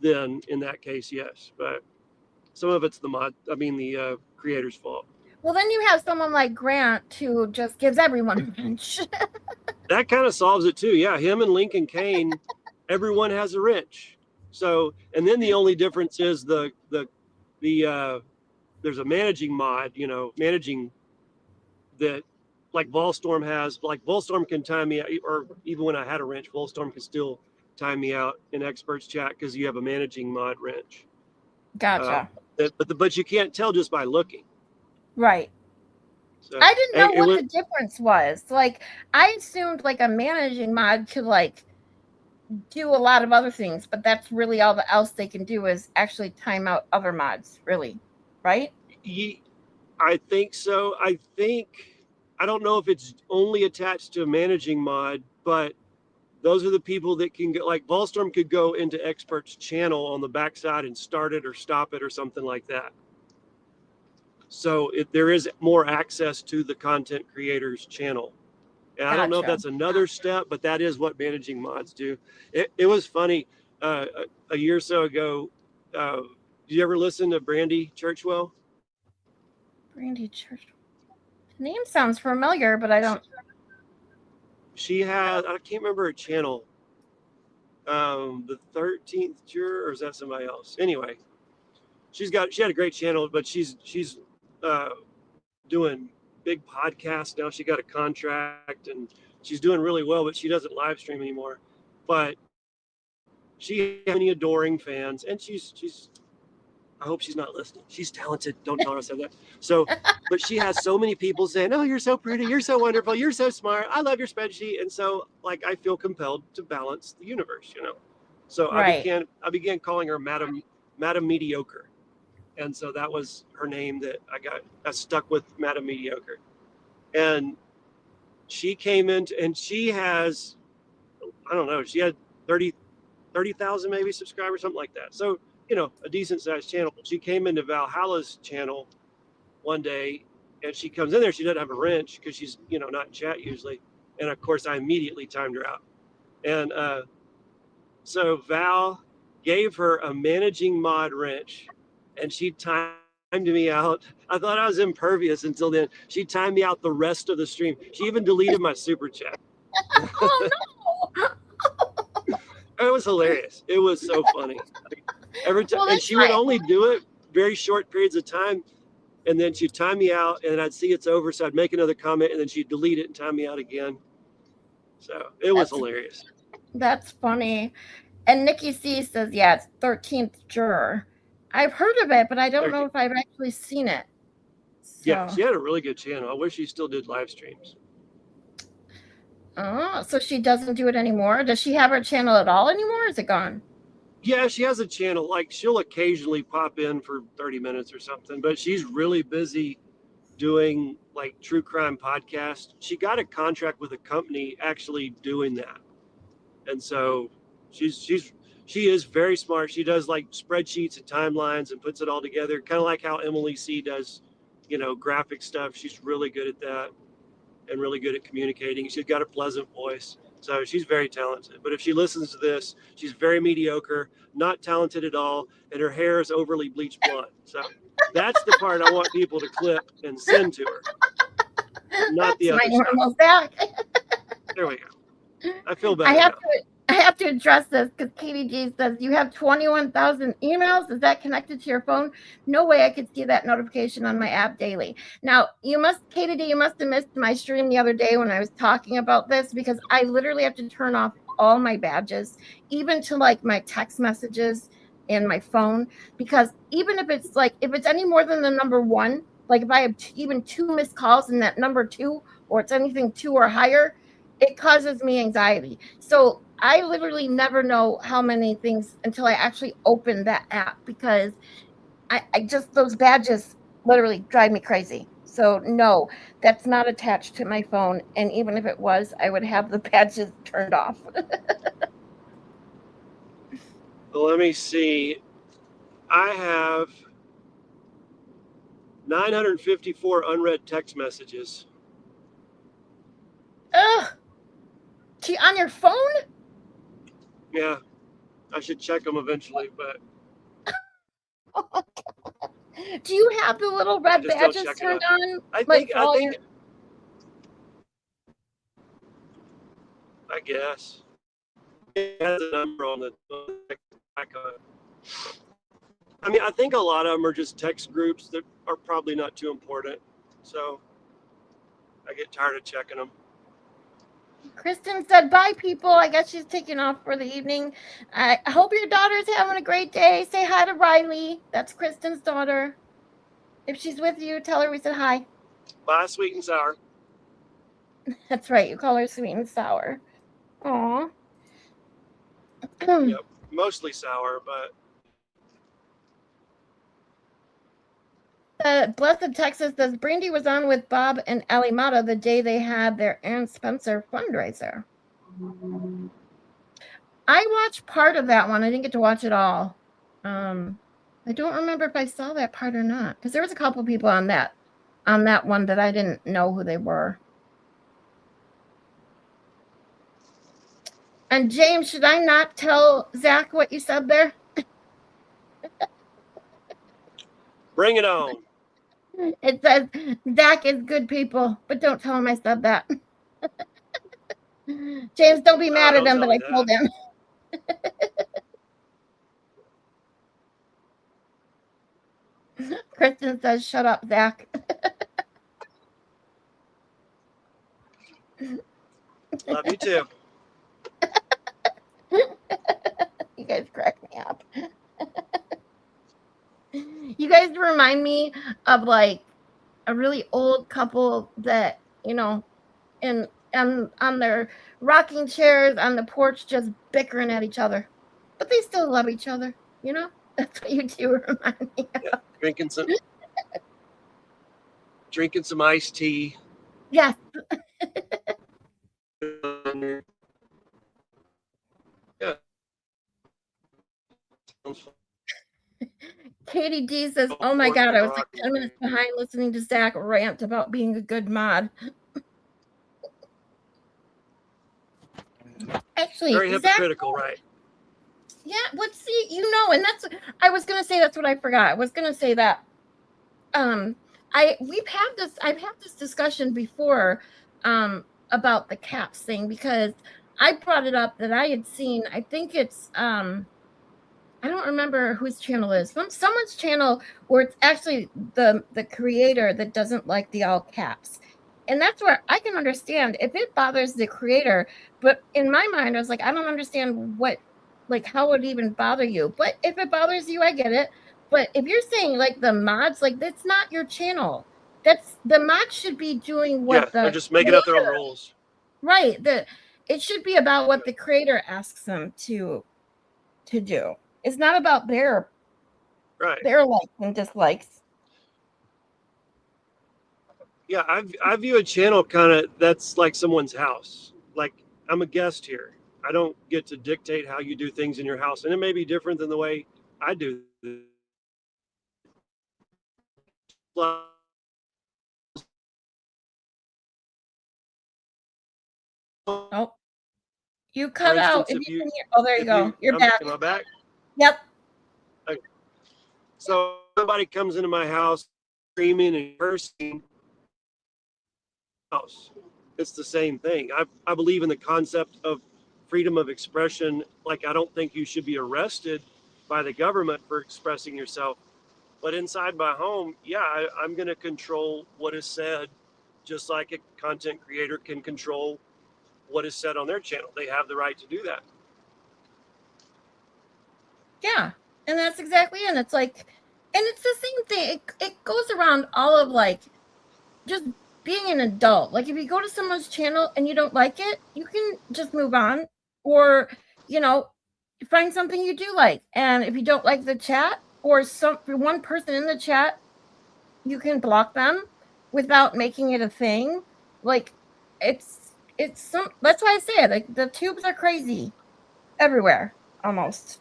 then in that case, yes. But some of it's the creator's fault. Well, then you have someone like Grant who just gives everyone a wrench. That kind of solves it too. Yeah, him and Lincoln Kane, everyone has a wrench. So, and then the only difference is there's a managing mod, managing that like Volstorm has. Like Volstorm can time me out, or even when I had a wrench, Volstorm can still time me out in experts chat because you have a managing mod wrench. Gotcha. But you can't tell just by looking. Right. So, I didn't know what the difference was. Like, I assumed like a managing mod could like do a lot of other things, but that's really all else they can do is actually time out other mods, really, right? I think so. I don't know if it's only attached to a managing mod, but those are the people that can get, like Volstorm could go into experts channel on the backside and start it or stop it or something like that. So there is more access to the content creator's channel. And I don't know if that's another step, but that is what managing mods do. It was funny. A year or so ago, did you ever listen to Brandy Churchwell? Brandy Churchwell. The name sounds familiar, but I don't. She had, I can't remember her channel. The 13th Juror, or is that somebody else? Anyway, she had a great channel, but she's doing big podcasts now. She got a contract and she's doing really well, but she doesn't live stream anymore. But she has many adoring fans, and she's I hope she's not listening. She's talented. Don't tell her I said that. So, but she has so many people saying, "Oh, you're so pretty. You're so wonderful. You're so smart. I love your spreadsheet." And so, like, I feel compelled to balance the universe, So I began calling her Madam Mediocre, and so that was her name that I stuck with, Madam Mediocre. And she came in, and she has, I don't know, she had 30,000 maybe subscribers, something like that. So, a decent sized channel. she came into Valhalla's channel one day, and she comes in there. She doesn't have a wrench because she's not in chat usually, and of course I immediately timed her out. And so Val gave her a managing mod wrench, and she timed me out. I thought I was impervious until then. She timed me out the rest of the stream. She even deleted my super chat. Oh no! It was hilarious. It was so funny. Every time, Well, and that's she would fine. only do it very short periods of time, and then she'd time me out, and I'd see it's over, so I'd make another comment, and then she'd delete it and time me out again. So it was hilarious. That's funny. And Nikki C says, yeah, it's 13th Juror. I've heard of it, but I don't know if I've actually seen it. So. Yeah, she had a really good channel. I wish she still did live streams. Oh, so she doesn't do it anymore? Does she have her channel at all anymore? Or is it gone? Yeah, she has a channel. Like, she'll occasionally pop in for 30 minutes or something, but she's really busy doing like true crime podcast. She got a contract with a company actually doing that. And so she is very smart. She does like spreadsheets and timelines and puts it all together, kind of like how Emily C does, graphic stuff. She's really good at that and really good at communicating. She's got a pleasant voice. So she's very talented. But if she listens to this, she's very mediocre, not talented at all, and her hair is overly bleached blonde. So that's the part I want people to clip and send to her. Not the other stuff. There we go. I feel better now. I have to address this because Katie G says you have 21,000 emails. Is that connected to your phone? No way I could see that notification on my app daily. Now, Katie D, you must have missed my stream the other day when I was talking about this, because I literally have to turn off all my badges, even to like my text messages and my phone, because even if it's any more than the number 1, like if I have even 2 missed calls in that number 2, or it's anything 2 or higher, it causes me anxiety. So I literally never know how many things until I actually open that app, because I just, those badges literally drive me crazy. So no, that's not attached to my phone. And even if it was, I would have the badges turned off. Well, let me see. I have 954 unread text messages. Ugh. On your phone? Yeah, I should check them eventually, but. Do you have the little red badges turned on? I guess. It has a number on the back of it. I mean, I think a lot of them are just text groups that are probably not too important. So I get tired of checking them. Kristen said, bye, people. I guess she's taking off for the evening. I hope your daughter's having a great day. Say hi to Riley. That's Kristen's daughter. If she's with you, tell her we said hi. Bye, sweet and sour. That's right. You call her sweet and sour. Aw. Yep, mostly sour, but. Blessed Texas says Brandy was on with Bob and Ali Mata the day they had their Aaron Spencer fundraiser. I watched part of that one. I didn't get to watch it all. I don't remember if I saw that part or not, because there was a couple people on that one that I didn't know who they were. And James, should I not tell Zach what you said there? Bring it on. It says Zach is good people, but don't tell him I said that. James, don't be mad at him, but I told him. Kristen says, shut up, Zach. Love you too. You guys crack me up. You guys remind me of like a really old couple that, and on their rocking chairs on the porch just bickering at each other. But they still love each other, That's what you two remind me of. Yeah, drinking some iced tea. Yes. Katie D says, oh my God, I was like 10 minutes behind listening to Zach rant about being a good mod. Actually, very hypocritical, Zach, right? Yeah, let's see, and that's, I was going to say, that's what I forgot. I was going to say that, I've had this discussion before, about the caps thing, because I brought it up that I had seen, I think it's, I don't remember whose channel it is. Someone's channel where it's actually the creator that doesn't like the all caps. And that's where I can understand if it bothers the creator. But in my mind, I was like, I don't understand how it even bother you. But if it bothers you, I get it. But if you're saying like the mods, like that's not your channel. That's the mods should be doing what they're just making up their own rules. Right. It should be about what the creator asks them to do. It's not about their likes and dislikes. Yeah, I view a channel kind of that's like someone's house. Like I'm a guest here. I don't get to dictate how you do things in your house, and it may be different than the way I do. Oh, you cut out. If you can hear, oh, there you go. You're back. Am I back? Yep. Okay. So somebody comes into my house screaming and cursing. It's the same thing. I believe in the concept of freedom of expression. Like I don't think you should be arrested by the government for expressing yourself. But inside my home, yeah, I'm going to control what is said, just like a content creator can control what is said on their channel. They have the right to do that. Yeah, and that's exactly it. And it's like, and it's the same thing. It goes around all of like just being an adult. Like if you go to someone's channel and you don't like it, you can just move on, or find something you do like. And if you don't like the chat or one person in the chat, you can block them without making it a thing. Like it's that's why I say it. Like the tubes are crazy everywhere almost.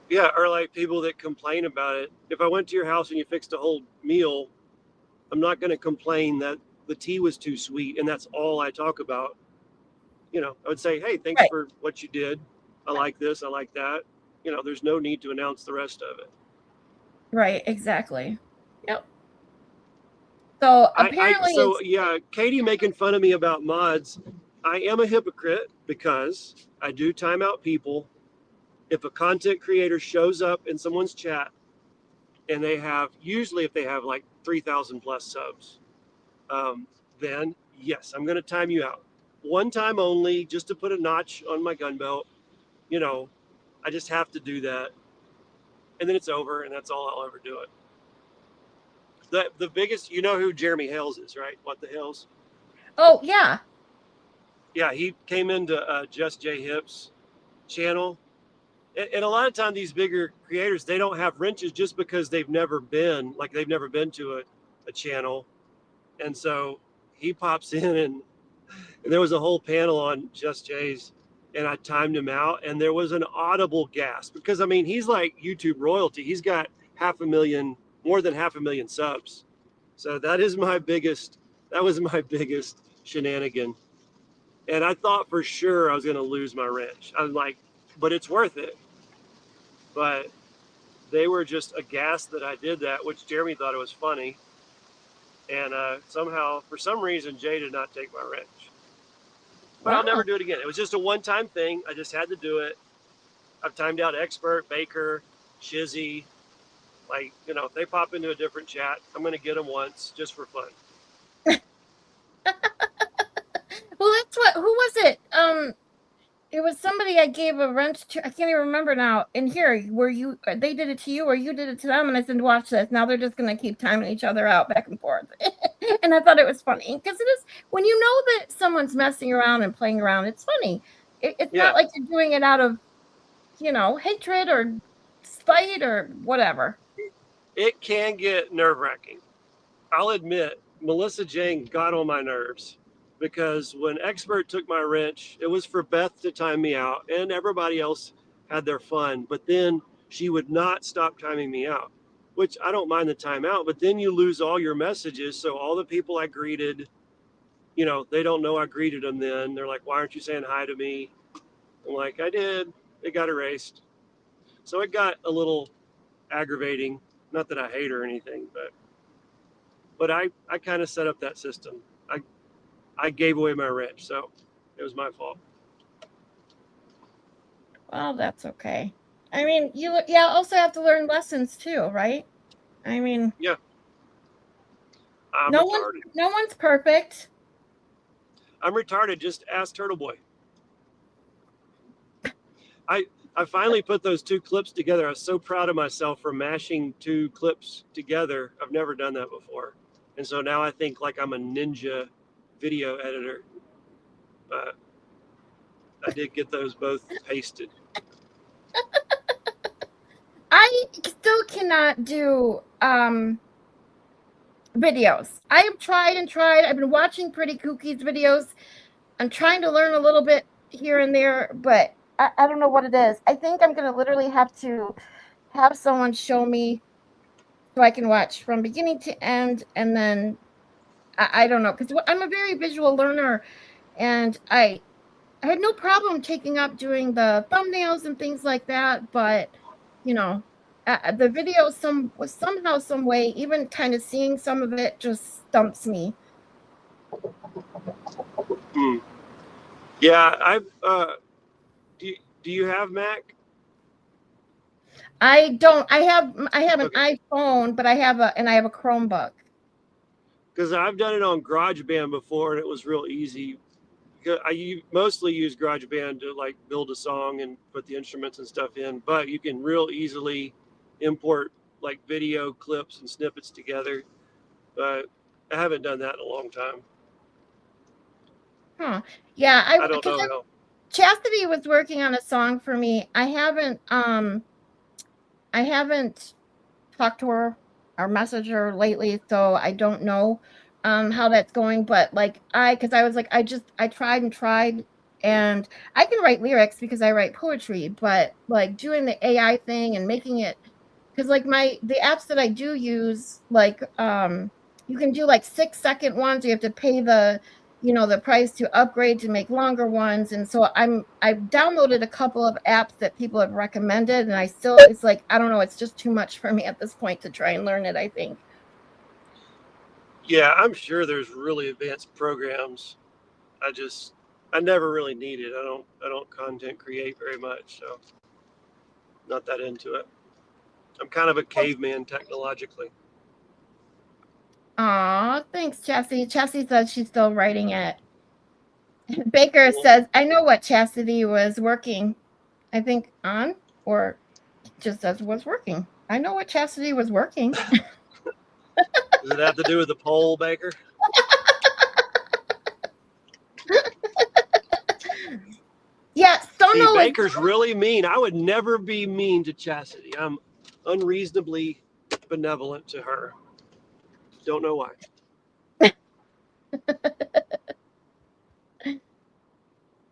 Yeah, or like people that complain about it. If I went to your house and you fixed a whole meal, I'm not going to complain that the tea was too sweet and that's all I talk about. I would say, hey, thanks for what you did. I like this. I like that. There's no need to announce the rest of it. Right, exactly. Yep. So apparently, Katie making fun of me about mods. I am a hypocrite because I do time out people. If a content creator shows up in someone's chat and usually if they have like 3,000 plus subs, then yes, I'm going to time you out. One time only, just to put a notch on my gun belt. I just have to do that. And then it's over, and that's all I'll ever do it. The biggest, who Jeremy Hales is, right? What the Hales? Oh, yeah. Yeah, he came into Just J Hip's channel. And a lot of times these bigger creators, they don't have wrenches just because they've never been to a channel. And so he pops in and there was a whole panel on Just J's and I timed him out and there was an audible gasp because he's like YouTube royalty. He's got more than 500,000 subs. So that was my biggest shenanigan. And I thought for sure I was going to lose my wrench. I'm like, but it's worth it. But they were just aghast that I did that, which Jeremy thought it was funny. And somehow, for some reason, Jay did not take my wrench. But I'll never do it again. It was just a one-time thing. I just had to do it. I've timed out Expert, Baker, Shizzy. Like, if they pop into a different chat, I'm going to get them once just for fun. Well, who was it? It was somebody I gave a wrench to. I can't even remember now. And here, they did it to you or you did it to them. And I said, watch this. Now they're just going to keep timing each other out back and forth. And I thought it was funny because it is, when you know that someone's messing around and playing around, it's funny. It's not like you're doing it out of, hatred or spite or whatever. It can get nerve-wracking. I'll admit, Melissa Jane got on my nerves. Because when Expert took my wrench, it was for Beth to time me out, and everybody else had their fun. But then she would not stop timing me out, which I don't mind the timeout, but then you lose all your messages. So all the people I greeted, they don't know I greeted them then. They're like, why aren't you saying hi to me? I'm like, I did. It got erased. So it got a little aggravating. Not that I hate her or anything, but I kind of set up that system. I gave away my wrench, so it was my fault. Well, that's okay. I mean, you also have to learn lessons too, right? I mean, yeah. no retarded. one's perfect. I'm retarded. Just ask Turtle Boy. I finally put those two clips together. I was so proud of myself for mashing two clips together. I've never done that before. And so now I think like I'm a ninja video editor. But I did get those both pasted. I still cannot do videos. I have tried and tried. I've been watching Pretty Cookie's videos. I'm trying to learn a little bit here and there, but I don't know what it is. I think I'm going to literally have to have someone show me so I can watch from beginning to end. And then I don't know, because I'm a very visual learner, and I had no problem taking up doing the thumbnails and things like that. But, the video somehow, some way, even kind of seeing some of it just stumps me. Yeah, do you have Mac? I don't. I have an iPhone, but I have a Chromebook. Because I've done it on GarageBand before, and it was real easy. I mostly use GarageBand to like build a song and put the instruments and stuff in, but you can real easily import like video clips and snippets together. But I haven't done that in a long time. Huh. Yeah, I don't know. Chastity was working on a song for me. I haven't talked to her or messaged her lately, so I don't know how that's going. But because I was like, I tried and tried, and I can write lyrics because I write poetry, but like doing the AI thing and making it, because like the apps that I do use, like you can do like 6-second ones. You have to pay the price to upgrade to make longer ones. And so I've downloaded a couple of apps that people have recommended, and it's like, I don't know, it's just too much for me at this point to try and learn it, I think. Yeah, I'm sure there's really advanced programs. I never really need it. I don't content create very much, so not that into it. I'm kind of a caveman technologically. Aw, thanks, Chastity. Chastity says she's still writing it. Baker says, I know what Chastity was working, I think, on, or just says was working. I know what Chastity was working. Does it have to do with the poll, Baker? Yeah, Sono. See, Baker's really mean. I would never be mean to Chastity. I'm unreasonably benevolent to her. Don't know why.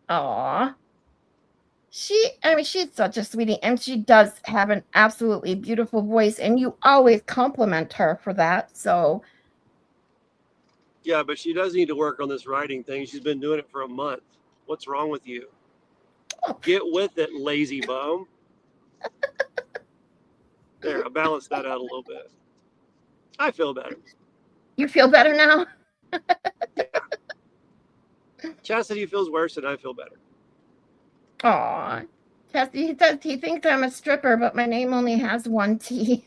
Aw. She's such a sweetie, and she does have an absolutely beautiful voice, and you always compliment her for that. So yeah, but she does need to work on this writing thing. She's been doing it for a month. What's wrong with you? Get with it, lazy bum. There, I balanced that out a little bit. I feel better. You feel better now? Yeah. Chastity feels worse, and I feel better. Aw. Chastity says he thinks I'm a stripper, but my name only has one T.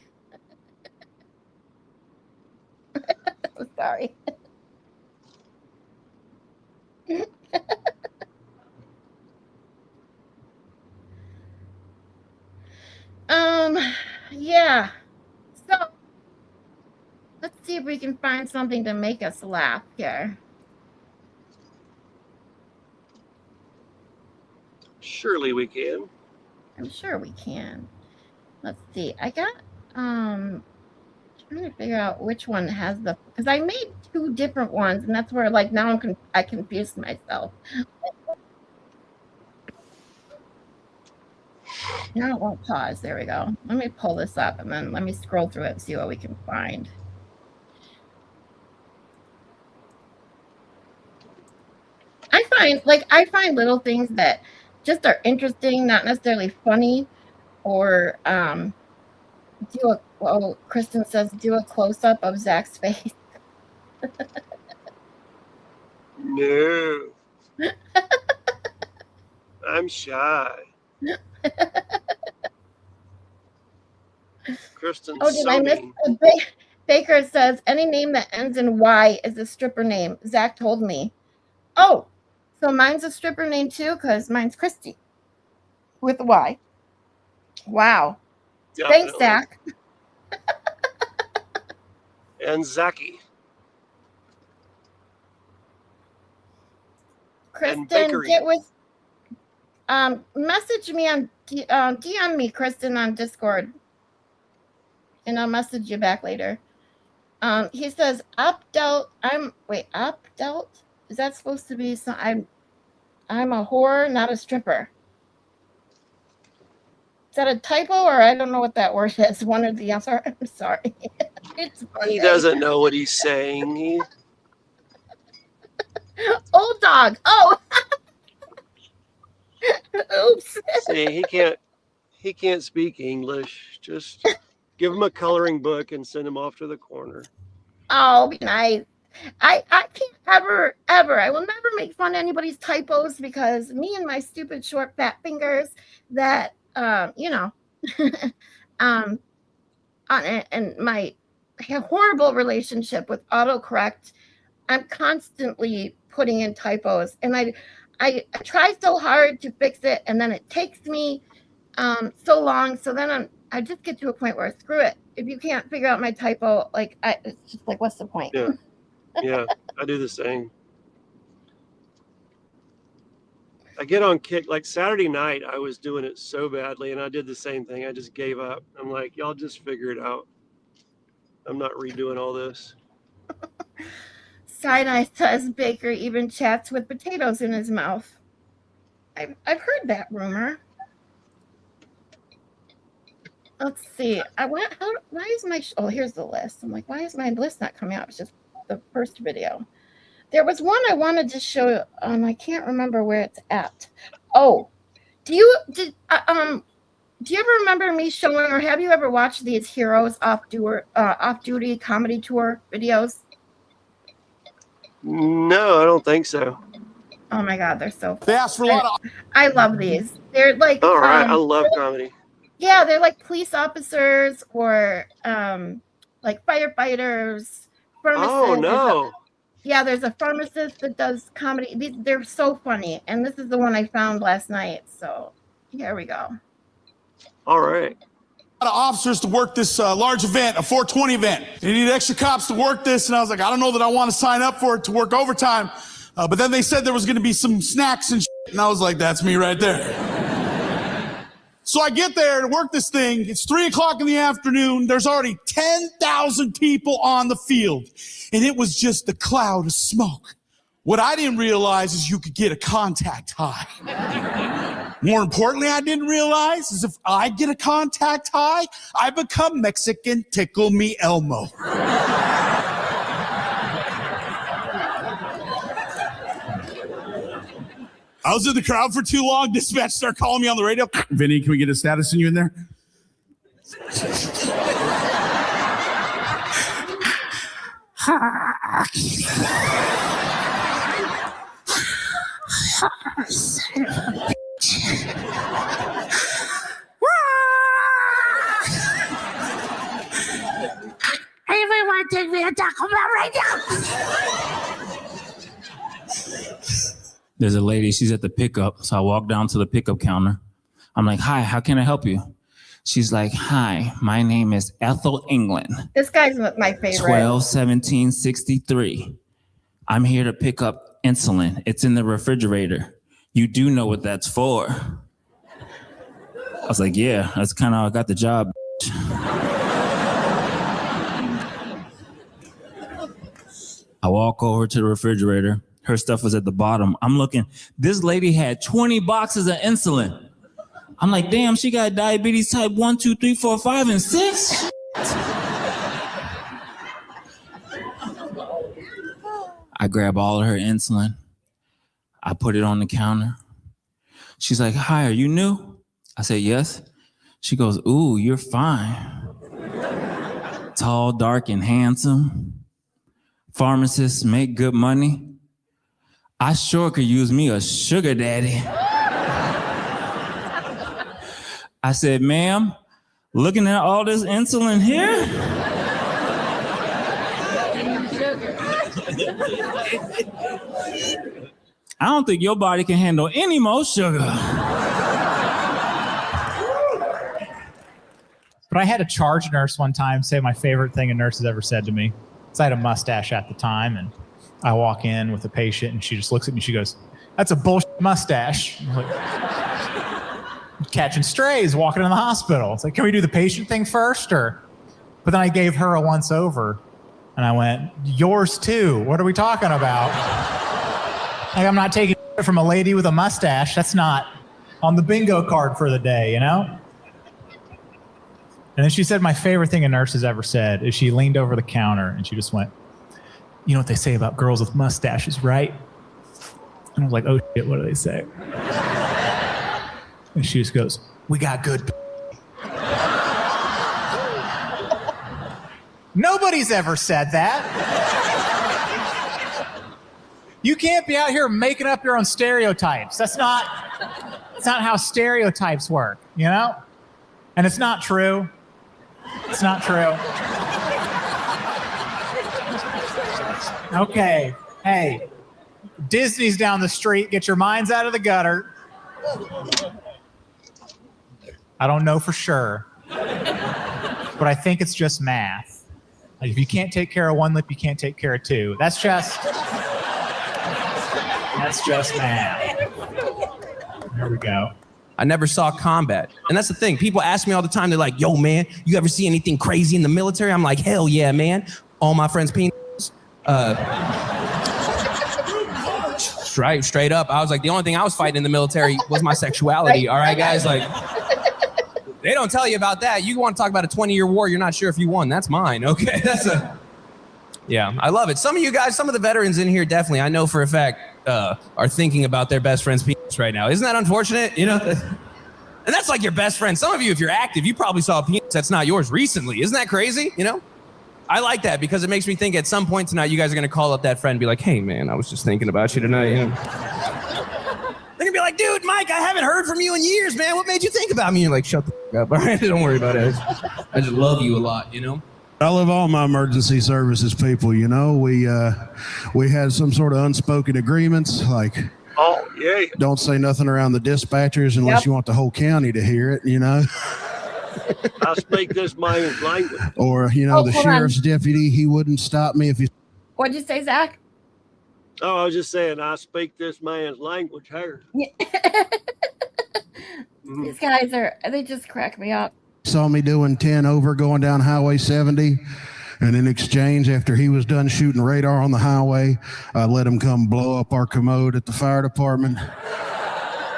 Sorry. Yeah. So let's see if we can find something to make us laugh here. Surely we can. I'm sure we can. Let's see. I got trying to figure out which one has because I made two different ones, and that's where like now I confused myself. Now it won't pause. There we go. Let me pull this up and then let me scroll through it and see what we can find. I find little things that just are interesting, not necessarily funny, or Kristen says do a close up of Zach's face. No. I'm shy. Kristen's did I miss? Baker says any name that ends in Y is a stripper name. Zach told me. Oh, so mine's a stripper name too, because mine's Christy with a Y. Wow. Definitely. Thanks, Zach. And Zachy. Kristen, get with message me on DM me, Kristen, on Discord, and I'll message you back later. He says up-dealt. Up-dealt? Is that supposed to be some? I'm a whore, not a stripper. Is that a typo, or I don't know what that word is? One or the other. I'm sorry. He doesn't know what he's saying. Old dog. Oh. Oops. See, he can't speak English. Just give him a coloring book and send him off to the corner. Oh, be nice. I can't ever. I will never make fun of anybody's typos, because me and my stupid short fat fingers that and my horrible relationship with autocorrect, I'm constantly putting in typos, and I try so hard to fix it, and then it takes me so long. So then I just get to a point where screw it. If you can't figure out my typo, it's just like, what's the point? Yeah, I do the same. I get on kick. Like Saturday night, I was doing it so badly, and I did the same thing. I just gave up. I'm like, y'all just figure it out. I'm not redoing all this. Side-eye says Baker even chats with potatoes in his mouth. I've heard that rumor. Let's see. Why is my here's the list. I'm like, why is my list not coming out? It's just the first video. There was one I wanted to show. I can't remember where it's at. Oh, do you ever remember me showing, or have you ever watched these Heroes off-duty comedy tour videos? No, I don't think so. Oh my God, they're so fun. They asked for a lot of. I love these. They're like, all right. I love comedy. Yeah, they're like police officers or like firefighters. Oh no. There's a pharmacist that does comedy. They're so funny, and this is the one I found last night. So here we go. All right. A lot of officers to work this large event, a 420 event. They need extra cops to work this, and I was like, I don't know that I want to sign up for it to work overtime. But then they said there was going to be some snacks and shit, and I was like, that's me right there. So I get there to work this thing. It's 3:00 in the afternoon. There's already 10,000 people on the field, and it was just a cloud of smoke. What I didn't realize is you could get a contact high. More importantly, I didn't realize is if I get a contact high, I become Mexican Tickle Me Elmo. I was in the crowd for too long. Dispatch started calling me on the radio. Vinny, can we get a status in you in there? Everyone take me to Taco Bell right now. There's a lady, she's at the pickup. So I walk down to the pickup counter. I'm like, hi, how can I help you? She's like, hi, my name is Ethel England. This guy's my favorite. 12-17-63. I'm here to pick up insulin. It's in the refrigerator. You do know what that's for. I was like, yeah, that's kind of how I got the job. I walk over to the refrigerator. Her stuff was at the bottom. I'm looking. This lady had 20 boxes of insulin. I'm like, damn, she got diabetes type 1, 2, 3, 4, 5, and 6? I grab all of her insulin. I put it on the counter. She's like, hi, are you new? I said, yes. She goes, ooh, you're fine. Tall, dark, and handsome. Pharmacists make good money. I sure could use me a sugar daddy. I said, ma'am, looking at all this insulin here? I don't think your body can handle any more sugar. But I had a charge nurse one time say my favorite thing a nurse has ever said to me. So I had a mustache at the time, and I walk in with a patient, and she just looks at me. She goes, that's a bullshit mustache. I'm like, catching strays, walking in the hospital. It's like, can we do the patient thing first? But then I gave her a once over, and I went, yours too. What are we talking about? Like, I'm not taking it from a lady with a mustache. That's not on the bingo card for the day, you know? And then she said my favorite thing a nurse has ever said is she leaned over the counter and she just went, you know what they say about girls with mustaches, right? And I was like, oh shit, what do they say? And she just goes, we got good. Nobody's ever said that. You can't be out here making up your own stereotypes. That's not how stereotypes work, you know? And it's not true. It's not true. Okay, hey, Disney's down the street. Get your minds out of the gutter. I don't know for sure, but I think it's just math. Like, if you can't take care of one lip, you can't take care of two. That's just math. There we go. I never saw combat. And that's the thing. People ask me all the time, they're like, yo, man, you ever see anything crazy in the military? I'm like, hell yeah, man. All my friends' penises. Straight up. I was like, the only thing I was fighting in the military was my sexuality. All right, guys? Like, they don't tell you about that. You want to talk about a 20-year war, you're not sure if you won. That's mine, okay? Yeah, I love it. Some of you guys, some of the veterans in here definitely, I know for a fact, are thinking about their best friend's penis right now. Isn't that unfortunate? You know? And that's like your best friend. Some of you, if you're active, you probably saw a penis that's not yours recently. Isn't that crazy? You know? I like that because it makes me think at some point tonight, you guys are going to call up that friend and be like, hey, man, I was just thinking about you tonight. You know? They're going to be like, dude, Mike, I haven't heard from you in years, man. What made you think about me? You're like, shut the fuck up. All right, don't worry about it. I just love you a lot, you know? I love all my emergency services people, you know. We had some sort of unspoken agreements, like, Oh, yeah. don't say nothing around the dispatchers unless you want the whole county to hear it, you know. I speak this man's language. Or, you know, the sheriff's deputy, he wouldn't stop me if he... What'd you say, Zach? Oh, I was just saying, I speak this man's language here. These guys they just crack me up. saw me doing 10 over going down Highway 70. And in exchange, after he was done shooting radar on the highway, I let him come blow up our commode at the fire department.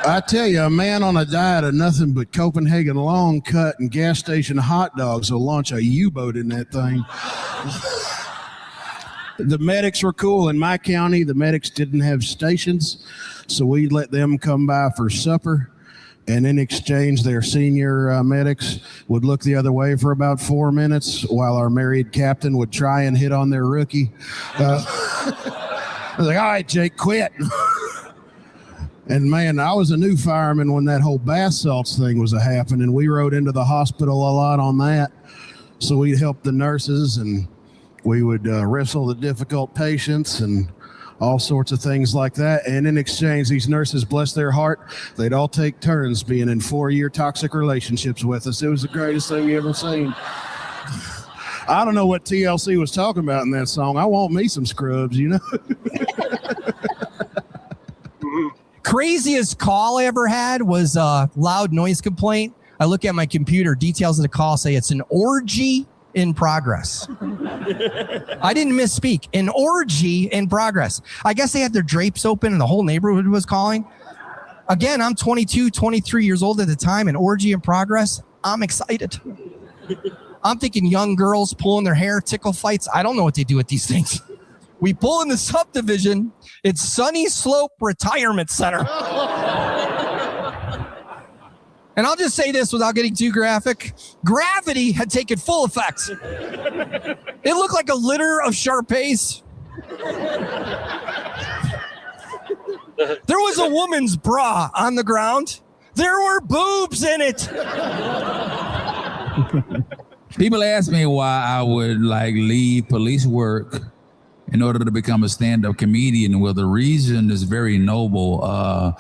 I tell you, a man on a diet of nothing but Copenhagen long cut and gas station hot dogs will launch a U-boat in that thing. The medics were cool. In my county, the medics didn't have stations, so we let them come by for supper. And in exchange, their senior medics would look the other way for about 4 minutes while our married captain would try and hit on their rookie. I was like, all right, Jake, quit. And man, I was a new fireman when that whole bath salts thing was happening. We rode into the hospital a lot on that. So we'd help the nurses and we would wrestle the difficult patients and all sorts of things like that. And in exchange, these nurses, bless their heart, they'd all take turns being in 4-year toxic relationships with us. It was the greatest thing you ever seen. I don't know what TLC was talking about in that song. I want me some scrubs, you know? Craziest call I ever had was a loud noise complaint. I look at my computer, details of the call say it's an orgy in progress. I didn't misspeak. An orgy in progress. I guess they had their drapes open and the whole neighborhood was calling. Again, I'm 22, 23 years old at the time, an orgy in progress. I'm excited. I'm thinking young girls pulling their hair, tickle fights. I don't know what they do with these things. We pull in the subdivision. It's Sunny Slope Retirement Center. And I'll just say this without getting too graphic. Gravity had taken full effect. It looked like a litter of Shar-Peis. There was a woman's bra on the ground. There were boobs in it. People ask me why I would like leave police work in order to become a stand-up comedian. Well, the reason is very noble.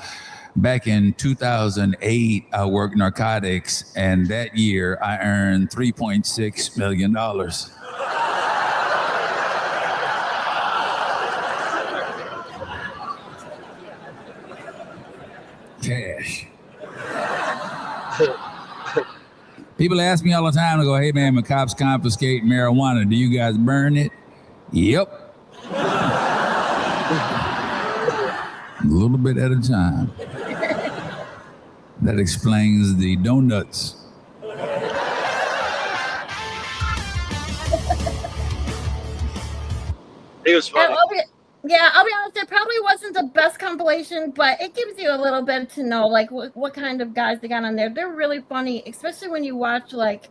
Back in 2008, I worked narcotics, and that year I earned $3.6 million. Cash. People ask me all the time, I go, hey man, when cops confiscate marijuana, do you guys burn it? Yep. A little bit at a time. That explains the donuts. He was funny. I'll be honest, it probably wasn't the best compilation, but it gives you a little bit to know like what kind of guys they got on there. They're really funny, especially when you watch like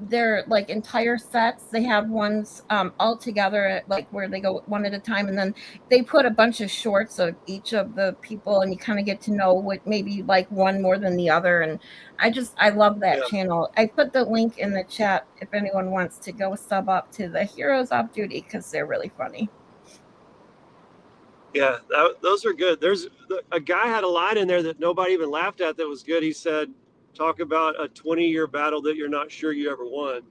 their like entire sets. They have ones all together, like where they go one at a time, and then they put a bunch of shorts of each of the people, and you kind of get to know what maybe like one more than the other. And I love that channel. I put the link in the chat if anyone wants to go sub up to the Heroes Off Duty, because they're really funny. Yeah, those are good. There's a guy had a line in there that nobody even laughed at that was good. He said, talk about a 20-year battle that you're not sure you ever won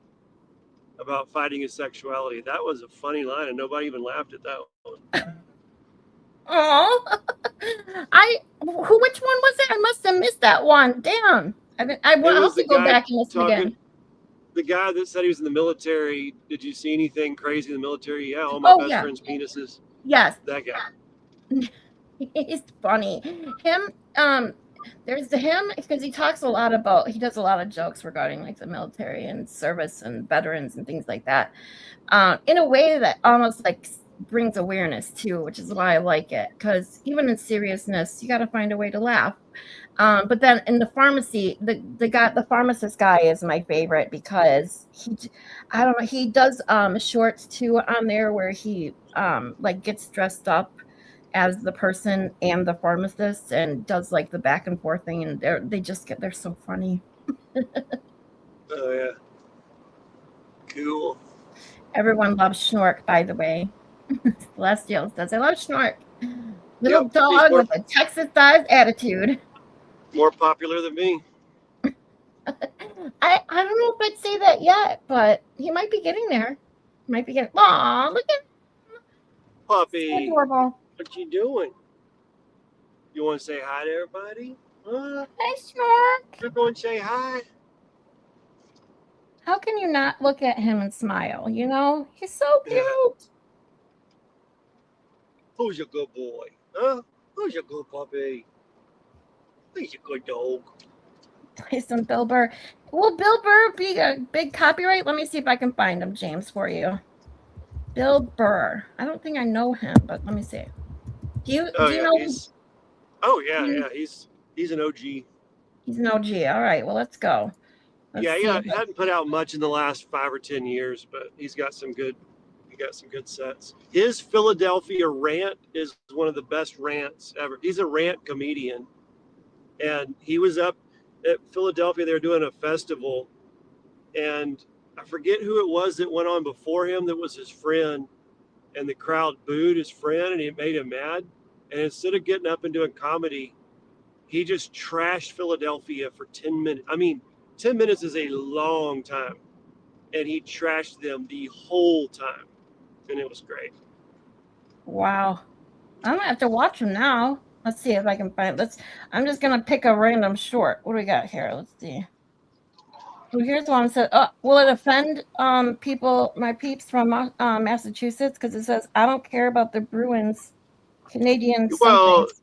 about fighting his sexuality. That was a funny line, and nobody even laughed at that one. Oh, which one was it? I must have missed that one. Damn. I will have to go back and listen again. The guy that said he was in the military, did you see anything crazy in the military? Yeah, all my best friends' penises. Yes. That guy. He's funny. There's him because he does a lot of jokes regarding like the military and service and veterans and things like that, in a way that almost like brings awareness too, which is why I like it, because even in seriousness you got to find a way to laugh. But then in the pharmacy, the pharmacist guy is my favorite, because he does shorts too on there where he like gets dressed up as the person and the pharmacist and does like the back and forth thing, and they're so funny. Oh yeah, cool. Everyone loves Schnork, by the way. Celestial says, I love Schnork. Little dog with a Texas-sized attitude. More popular than me. I don't know if I'd say that yet, but he might be getting there. Aw, look at Puppy. so adorable. What you doing? You want to say hi to everybody? Hi, Schnork. You're going to say hi? How can you not look at him and smile? You know, he's so cute. Yeah. Who's your good boy? Huh? Who's your good puppy? He's a good dog. Play some Bill Burr. Will Bill Burr be a big copyright? Let me see if I can find him, James, for you. Bill Burr. I don't think I know him, but let me see. Do you know him? Yeah. He's an OG. He's an OG. All right. Well, let's go. He hadn't put out much in the last 5 or 10 years, but he's got some good sets. His Philadelphia rant is one of the best rants ever. He's a rant comedian, and he was up at Philadelphia. They were doing a festival, and I forget who it was that went on before him that was his friend, and the crowd booed his friend, and it made him mad. And instead of getting up and doing comedy, he just trashed Philadelphia for 10 minutes. I mean, 10 minutes is a long time, and he trashed them the whole time, and it was great. Wow. I'm gonna have to watch him now. Let's see if I can find. I'm just gonna pick a random short. What do we got here? Let's see. Well, here's one that said, will it offend people, my peeps from Massachusetts? Because it says, I don't care about the Bruins, Canadian something.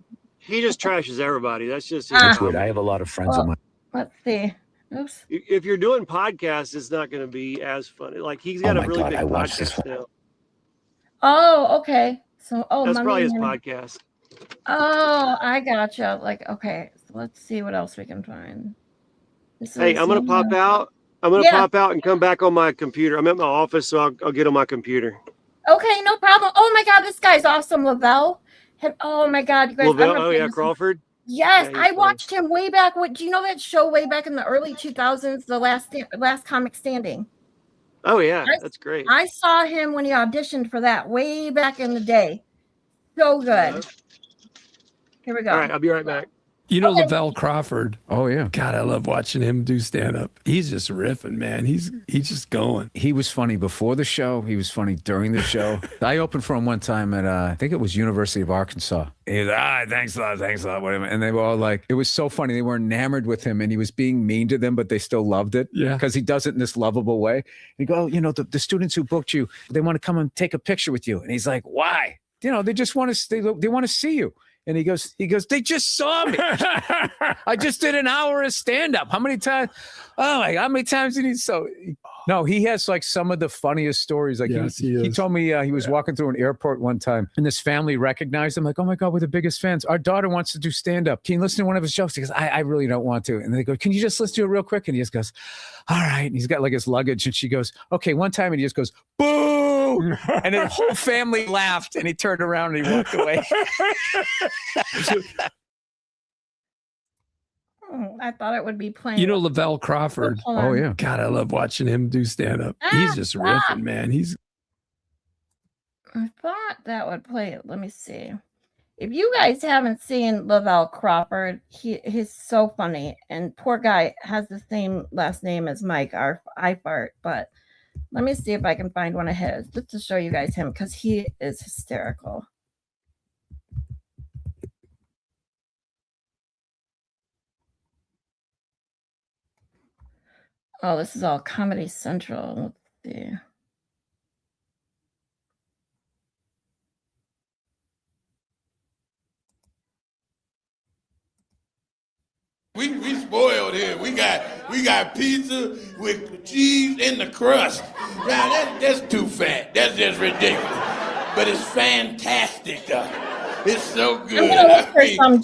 He just trashes everybody. That's just his That's comedy. I have a lot of friends Well, of mine. let's see. Oops. If you're doing podcasts, it's not going to be as funny. Like he's got Oh a my really God, big I watched this podcast now. Oh, okay. So, That's Money probably his Minute. podcast. Oh, I gotcha. Like, okay. So let's see what else we can find. Hey, I'm going to pop out. I'm going to pop out and come back on my computer. I'm at my office, so I'll get on my computer. Okay, no problem. Oh my God, this guy's awesome, Lavelle. Oh my God, you guys. Lavelle, oh yeah, Crawford. Yes, Yeah, I watched him way back. Do you know that show way back in the early 2000s, the last comic standing? Oh yeah, that's great. I saw him when he auditioned for that way back in the day. So good. Here we go. All right, I'll be right back. You know Lavelle Crawford. Oh yeah. God, I love watching him do stand up. He's just riffing, man. He's just going. He was funny before the show. He was funny during the show. I opened for him one time at I think it was University of Arkansas. He was like, thanks a lot, whatever. And they were all like, it was so funny. They were enamored with him, and he was being mean to them, but they still loved it. Yeah, because he does it in this lovable way. And you go, the students who booked you, they want to come and take a picture with you. And he's like, why? They just want to. They want to see you. And he goes, they just saw me. I just did an hour of stand-up. How many times? Oh my God, how many times did he? No, he has like some of the funniest stories. Like yes, he told me he was walking through an airport one time, and this family recognized him. Like, oh my God, we're the biggest fans. Our daughter wants to do stand-up. Can you listen to one of his jokes? He goes, I really don't want to. And they go, can you just listen to it real quick? And he just goes, all right. And he's got like his luggage, and she goes, okay. One time, and he just goes, boo. And the whole family laughed, and he turned around and he walked away. I thought it would be playing. You know Lavelle Crawford. Oh yeah. God, I love watching him do stand up. He's just riffing, man. I thought that would play it. Let me see. If you guys haven't seen Lavelle Crawford, he's so funny. And poor guy has the same last name as Mike, our iFart. But let me see if I can find one of his just to show you guys him, because he is hysterical. Oh, this is all Comedy Central. Let's see. We spoiled here. We got pizza with cheese in the crust. Now that's too fat. That's just ridiculous. But it's fantastic. It's so good.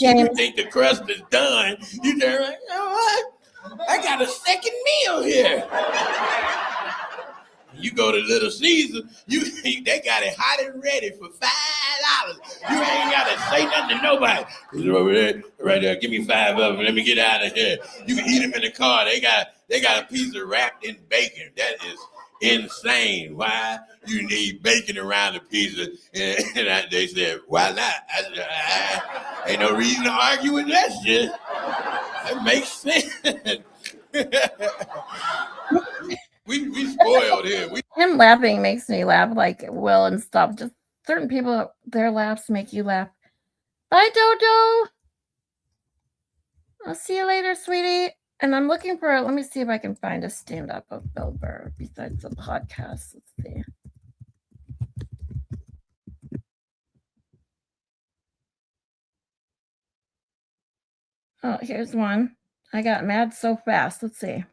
You think the crust is done? You turn like, you know what? I got a second meal here. You go to Little Caesar, they got it hot and ready for $5. You ain't gotta say nothing to nobody. It's over there, right there. Give me 5 of them. Let me get out of here. You can eat them in the car. They got a pizza wrapped in bacon. That is insane. Why you need bacon around the pizza? And they said, why not? I said, ain't no reason to argue with that shit. That makes sense. We spoiled here. Him laughing makes me laugh, like Will and stuff. Just certain people, their laughs make you laugh. Bye, Dodo. I'll see you later, sweetie. And I'm looking for, let me see if I can find a stand-up of Bill Burr besides the podcast. Let's see. Oh, here's one. I got mad so fast. Let's see.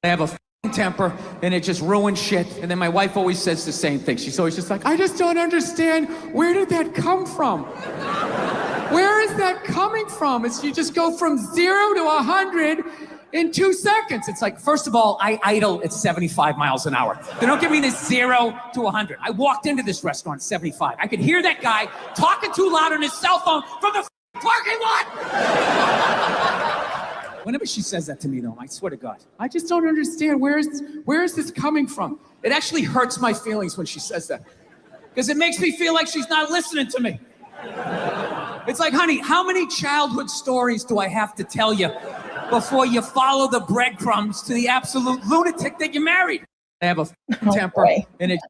I have a temper and it just ruins shit. And then my wife always says the same thing. She's always just like, I just don't understand. Where did that come from? Where is that coming from? It's you just go from 0 to 100 in 2 seconds. It's like, first of all, I idle at 75 miles an hour. They don't give me this 0 to 100. I walked into this restaurant at 75. I could hear that guy talking too loud on his cell phone from the parking lot. Whenever she says that to me, though, I swear to God, I just don't understand. Where is this coming from? It actually hurts my feelings when she says that, because it makes me feel like she's not listening to me. It's like, honey, how many childhood stories do I have to tell you before you follow the breadcrumbs to the absolute lunatic that you married? I have a temper, and it.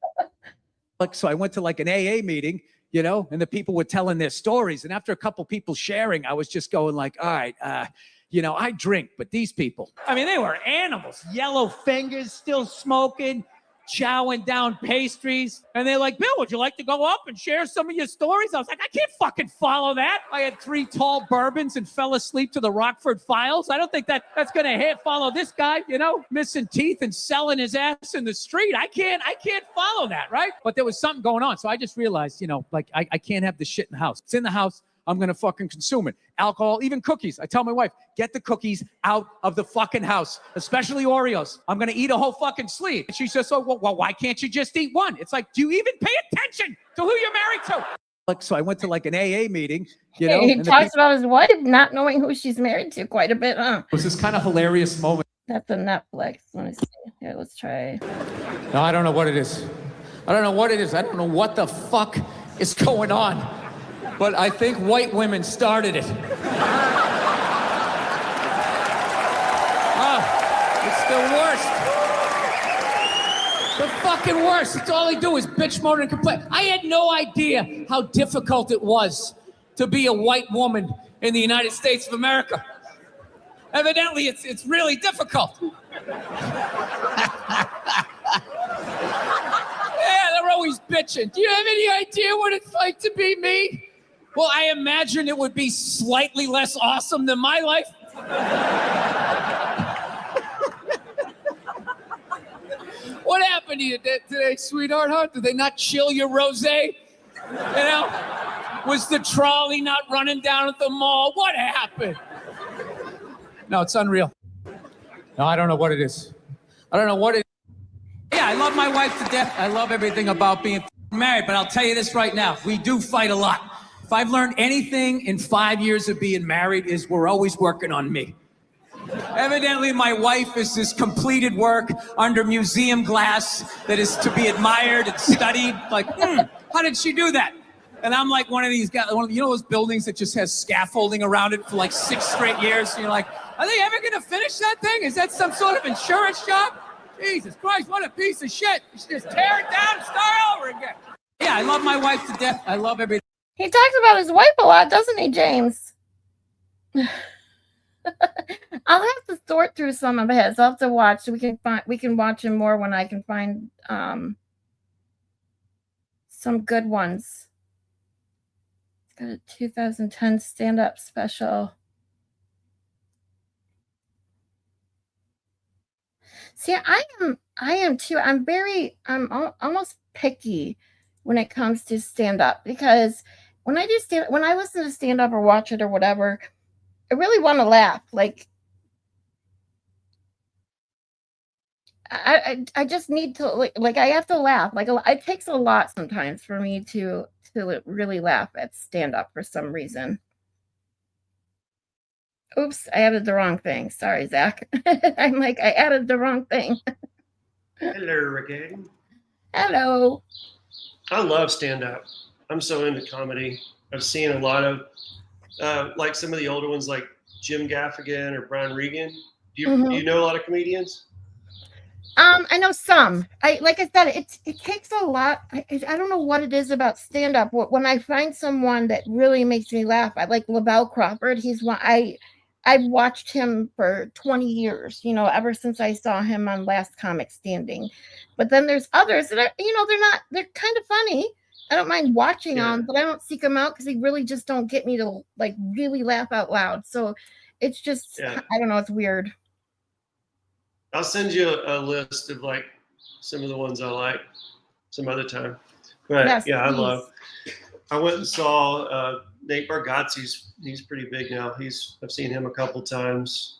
So I went to like an AA meeting, you know, and the people were telling their stories, and after a couple people sharing, I was just going like, all right. You know, I drink, but these people, I mean, they were animals. Yellow fingers, still smoking, chowing down pastries. And they're like, Bill, would you like to go up and share some of your stories? I was like, I can't fucking follow that. I had 3 tall bourbons and fell asleep to the Rockford Files. I don't think that's going to follow this guy, you know, missing teeth and selling his ass in the street. I can't follow that, right? But there was something going on. So I just realized, you know, like I can't have this shit in the house. It's in the house. I'm going to fucking consume it. Alcohol, even cookies. I tell my wife, get the cookies out of the fucking house, especially Oreos. I'm going to eat a whole fucking sleeve. And she says, oh, well, why can't you just eat one? It's like, do you even pay attention to who you're married to? Like, so I went to like an AA meeting, you know. He talks about his wife not knowing who she's married to quite a bit, huh? It was this kind of hilarious moment. That's a Netflix. Let me see. Here, let's try. No, I don't know what it is. I don't know what it is. I don't know what the fuck is going on. But I think white women started it. It's the worst. The fucking worst. It's all they do is bitch, moan, and complain. I had no idea how difficult it was to be a white woman in the United States of America. Evidently, it's really difficult. Yeah, they're always bitching. Do you have any idea what it's like to be me? Well, I imagine it would be slightly less awesome than my life. What happened to you today, sweetheart, huh? Did they not chill your rosé? You know? Was the trolley not running down at the mall? What happened? No, it's unreal. No, I don't know what it is. I don't know what it is. Yeah, I love my wife to death. I love everything about being married, but I'll tell you this right now. We do fight a lot. If I've learned anything in 5 years of being married is we're always working on me. Evidently, my wife is this completed work under museum glass that is to be admired and studied. Like, how did she do that? And I'm like one of these guys, you know those buildings that just has scaffolding around it for like 6 straight years? And you're like, are they ever gonna finish that thing? Is that some sort of insurance job? Jesus Christ, what a piece of shit. You should just tear it down and start over again. Yeah, I love my wife to death. I love everything. He talks about his wife a lot, doesn't he, James? I'll have to sort through some of his. I'll have to watch. We can watch him more when I can find some good ones. It's got a 2010 stand-up special. See, I am too. I'm almost picky when it comes to stand-up, because when I listen to stand-up or watch it or whatever, I really want to laugh. Like, I just need to, like I have to laugh. Like, it takes a lot sometimes for me to really laugh at stand-up for some reason. Oops, I added the wrong thing. Sorry, Zach. I'm like, I added the wrong thing. Hello again. Hello. I love stand-up. I'm so into comedy. I've seen a lot of, like some of the older ones, like Jim Gaffigan or Brian Regan. Do you know a lot of comedians? I know some. Like I said, it takes a lot. I don't know what it is about stand-up. When I find someone that really makes me laugh, I like Lavelle Crawford. He's one I've watched him for 20 years, you know, ever since I saw him on Last Comic Standing. But then there's others that are, you know, they're kind of funny. I don't mind watching them, but I don't seek them out because they really just don't get me to like really laugh out loud. So it's just, I don't know, it's weird. I'll send you a list of like some of the ones I like some other time. But yes, yeah, please. I went and saw Nate Bargatze's. He's pretty big now. I've seen him a couple times.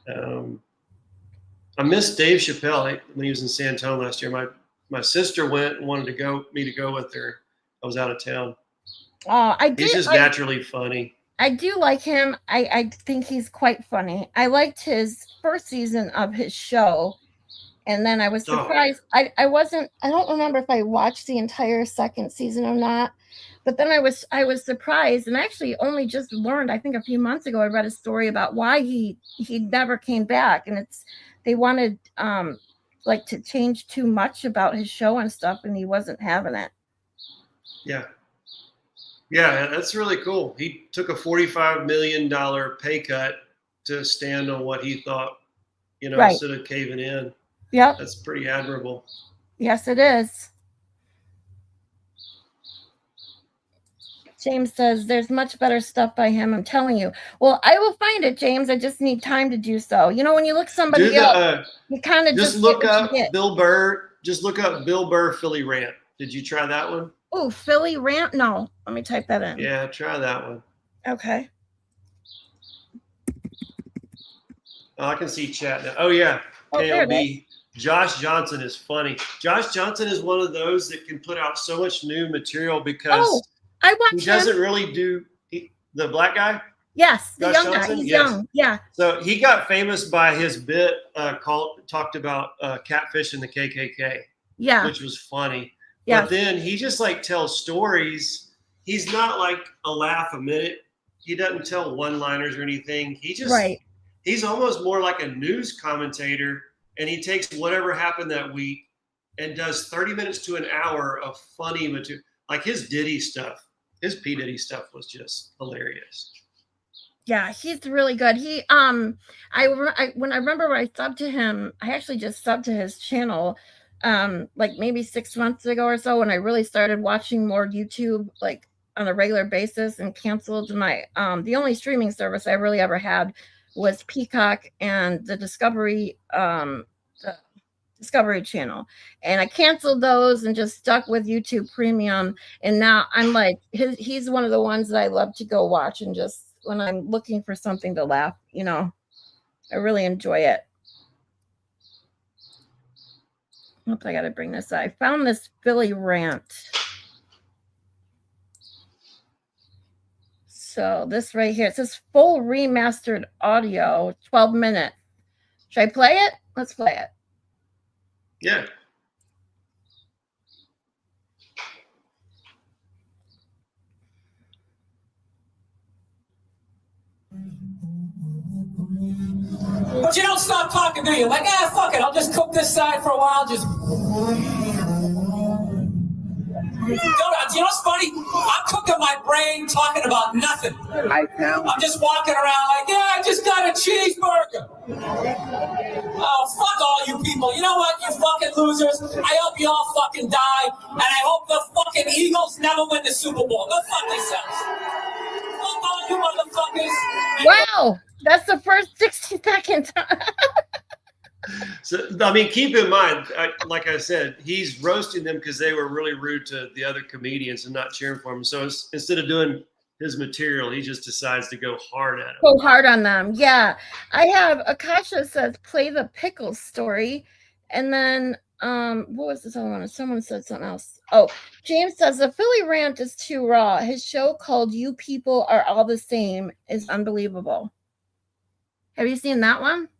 I missed Dave Chappelle when he was in San Antonio last year. My sister went and wanted me to go with her. I was out of town. He's just naturally funny. I do like him. I think he's quite funny. I liked his first season of his show. And then I was surprised. I don't remember if I watched the entire second season or not. But then I was surprised, and actually only just learned, I think a few months ago, I read a story about why he never came back. And they wanted like to change too much about his show and stuff, and he wasn't having it. Yeah, that's really cool. He took a $45 million pay cut to stand on what he thought, you know, instead of caving in. Yep. That's pretty admirable. Yes, it is. James says there's much better stuff by him. I'm telling you. Well, I will find it, James. I just need time to do so. You know, when you look somebody up, you kind of just look up Bill Burr. Just look up Bill Burr Philly rant. Did you try that one? Oh, Philly rant? No. Let me type that in. Yeah, try that one. Okay. Oh, I can see chat now. Oh yeah. KLB. Josh Johnson is funny. Josh Johnson is one of those that can put out so much new material because he doesn't really do the black guy. Yes, the Josh young Johnson? guy. He's Yes. young. Yeah. So he got famous by his bit talked about catfish in the KKK. Yeah. Which was funny. Yeah. But then he just like tells stories. He's not like a laugh a minute. He doesn't tell one-liners or anything. He just he's almost more like a news commentator, and he takes whatever happened that week and does 30 minutes to an hour of funny material. Like his Diddy stuff, his P. Diddy stuff was just hilarious. Yeah, he's really good. He when I remember when I subbed to him, I actually just subbed to his channel like maybe 6 months ago or so, when I really started watching more YouTube like on a regular basis, and canceled my the only streaming service I really ever had was Peacock and the Discovery Channel, and I canceled those and just stuck with YouTube Premium. And now I'm like he's one of the ones that I love to go watch, and just when I'm looking for something to laugh, you know, I really enjoy it. Oops, I gotta bring this up. I found this Philly rant. So this right here, it says full remastered audio, 12 minutes. Should I play it? Let's play it. Yeah. But you don't stop talking, do you? Like, fuck it, I'll just cook this side for a while, just... You know what's funny? I'm cooking my brain talking about nothing. I'm just walking around like, I just got a cheeseburger. Oh, fuck all you people. You know what, you fucking losers? I hope you all fucking die, and I hope the fucking Eagles never win the Super Bowl. Go fuck yourselves. Fuck all you motherfuckers. Wow, that's the first 60 seconds. So, I mean, keep in mind, like I said, he's roasting them because they were really rude to the other comedians and not cheering for him. So instead of doing his material, he just decides to go hard at him. Go hard on them. Yeah. I have Akasha says, play the pickles story. And then, what was this other one? Someone said something else. Oh, James says, the Philly rant is too raw. His show called You People Are All the Same is unbelievable. Have you seen that one?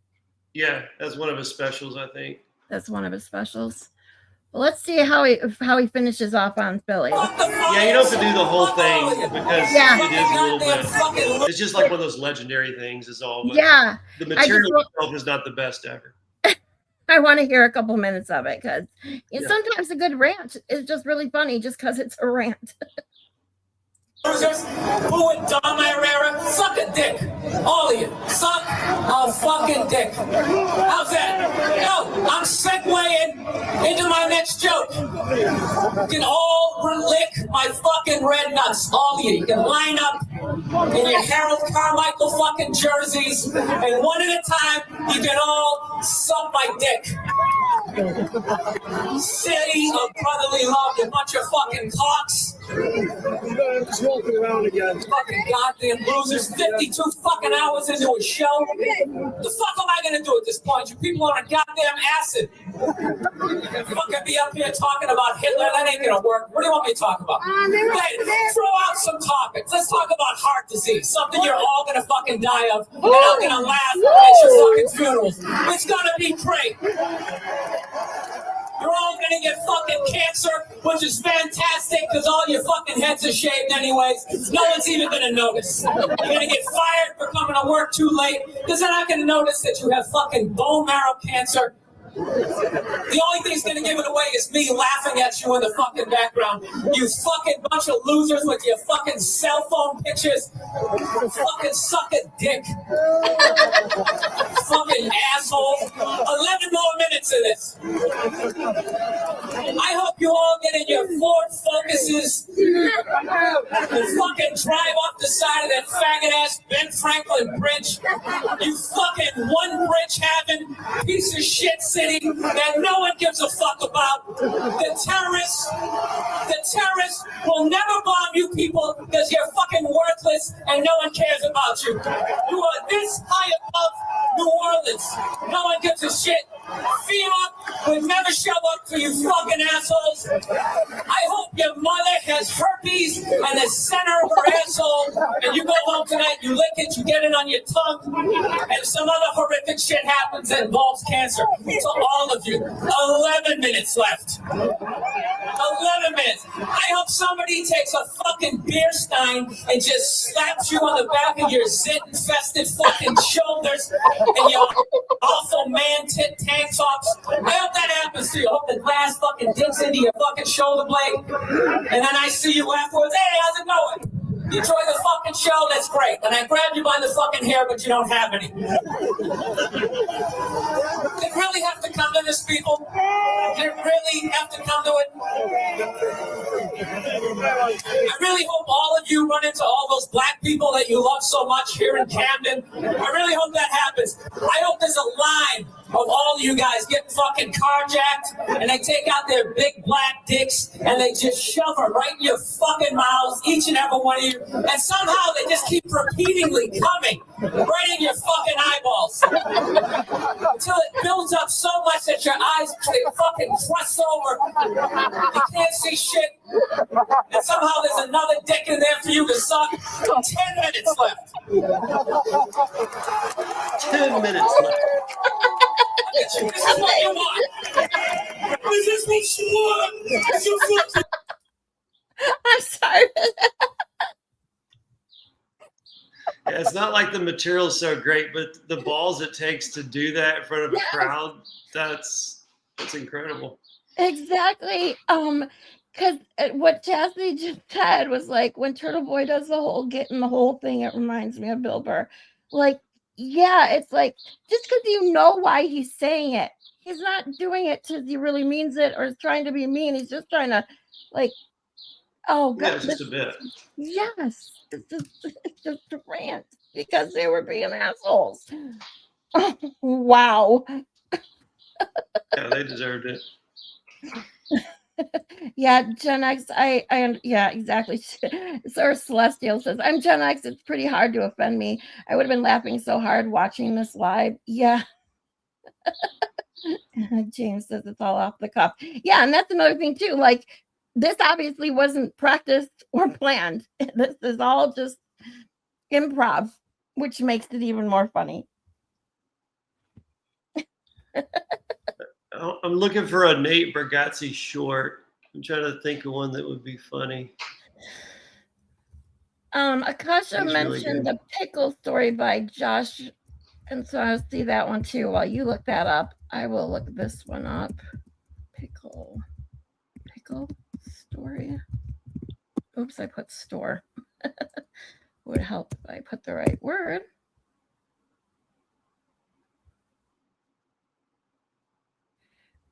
Yeah, that's one of his specials, I think. That's one of his specials. Well, let's see how he finishes off on Philly. Yeah, you don't have to do the whole thing because it is a little bit. It's just like one of those legendary things is all. Yeah. The material itself is not the best ever. I want to hear a couple minutes of it because sometimes a good rant is just really funny just because it's a rant. Losers, who would Dom Herrera? Suck a dick. All of you. Suck a fucking dick. How's that? No, I'm segueing into my next joke. You can all lick my fucking red nuts. All of you. You can line up in your Harold Carmichael fucking jerseys, and one at a time, you can all suck my dick. City of brotherly love, you bunch of fucking cocks. Walking around again. Fucking goddamn losers. 52 fucking hours into a show. The fuck am I gonna do at this point? You people are on goddamn acid. Fucking be up here talking about Hitler. That ain't gonna work. What do you want me to talk about? Hey, throw out some topics. Let's talk about heart disease. Something you're all gonna fucking die of. And I'm gonna laugh at your fucking funerals. It's gonna be great. You're all gonna get fucking cancer, which is fantastic because all your fucking heads are shaved anyways. No one's even gonna notice. You're gonna get fired for coming to work too late because they're not gonna notice that you have fucking bone marrow cancer. The only thing's gonna give it away is me laughing at you in the fucking background. You fucking bunch of losers with your fucking cell phone pictures. Fucking suck a dick. Fucking asshole. 11 more minutes of this. I hope you all get in your Ford Focuses and fucking drive off the side of that faggot-ass Ben Franklin bridge. You fucking one bridge having piece of shit city that no one gives a fuck about. The terrorists will never bomb you people because you're fucking worthless and no one cares about you. You are this high above New Orleans. No one gives a shit. FEMA would never show up for you fucking assholes. I hope your mother has herpes in the center of her asshole and you go home tonight, you lick it, you get it on your tongue, and some other horrific shit happens that involves cancer. To all of you, 11 minutes left. 11 minutes. I hope somebody takes a fucking beer stein and just slaps you on the back of your zit-infested fucking shoulders and your awful man-tit tank tops. I hope that happens to you. I hope the glass fucking digs into your fucking shoulder blade. And then I see you afterwards. Hey, how's it going? You enjoy the fucking show? That's great. And I grabbed you by the fucking hair, but you don't have any. They really have to come to this, people. They really have to come to it. I really hope all of you run into all those black people that you love so much here in Camden. I really hope that happens. I hope there's a line of all of you guys get fucking carjacked and they take out their big black dicks and they just shove them right in your fucking mouths, each and every one of you, and somehow they just keep repeatedly coming right in your fucking eyeballs until it builds up so much that your eyes they fucking crust over. You can't see shit. And somehow there's another dick in there for you to suck. 10 minutes left. 10 minutes left. This is what you want. This is what you want. I'm sorry. Yeah, it's not like the material's so great, but the balls it takes to do that in front of a crowd, that's incredible. Exactly. Because what Chastity just said was like when Turtle Boy does the whole getting the whole thing, it reminds me of Bill Burr. Like, yeah, it's like just because you know why he's saying it, he's not doing it because he really means it or is trying to be mean. He's just trying to, like, oh god, Yeah, it's just a bit. yes, it's just a rant because they were being assholes. Wow. Yeah, they deserved it. Yeah, Gen X, yeah, exactly. Sir Celestial says, I'm Gen X, it's pretty hard to offend me. I would have been laughing so hard watching this live. Yeah. James says it's all off the cuff. Yeah, and that's another thing too. Like, this obviously wasn't practiced or planned. This is all just improv, which makes it even more funny. I'm looking for a Nate Bargatze short. I'm trying to think of one that would be funny. Akasha He's mentioned really good. the pickle story by Josh, and so I'll see that one too. While you look that up, I will look this one up. Pickle story. Oops, I put store. Would help if I put the right word.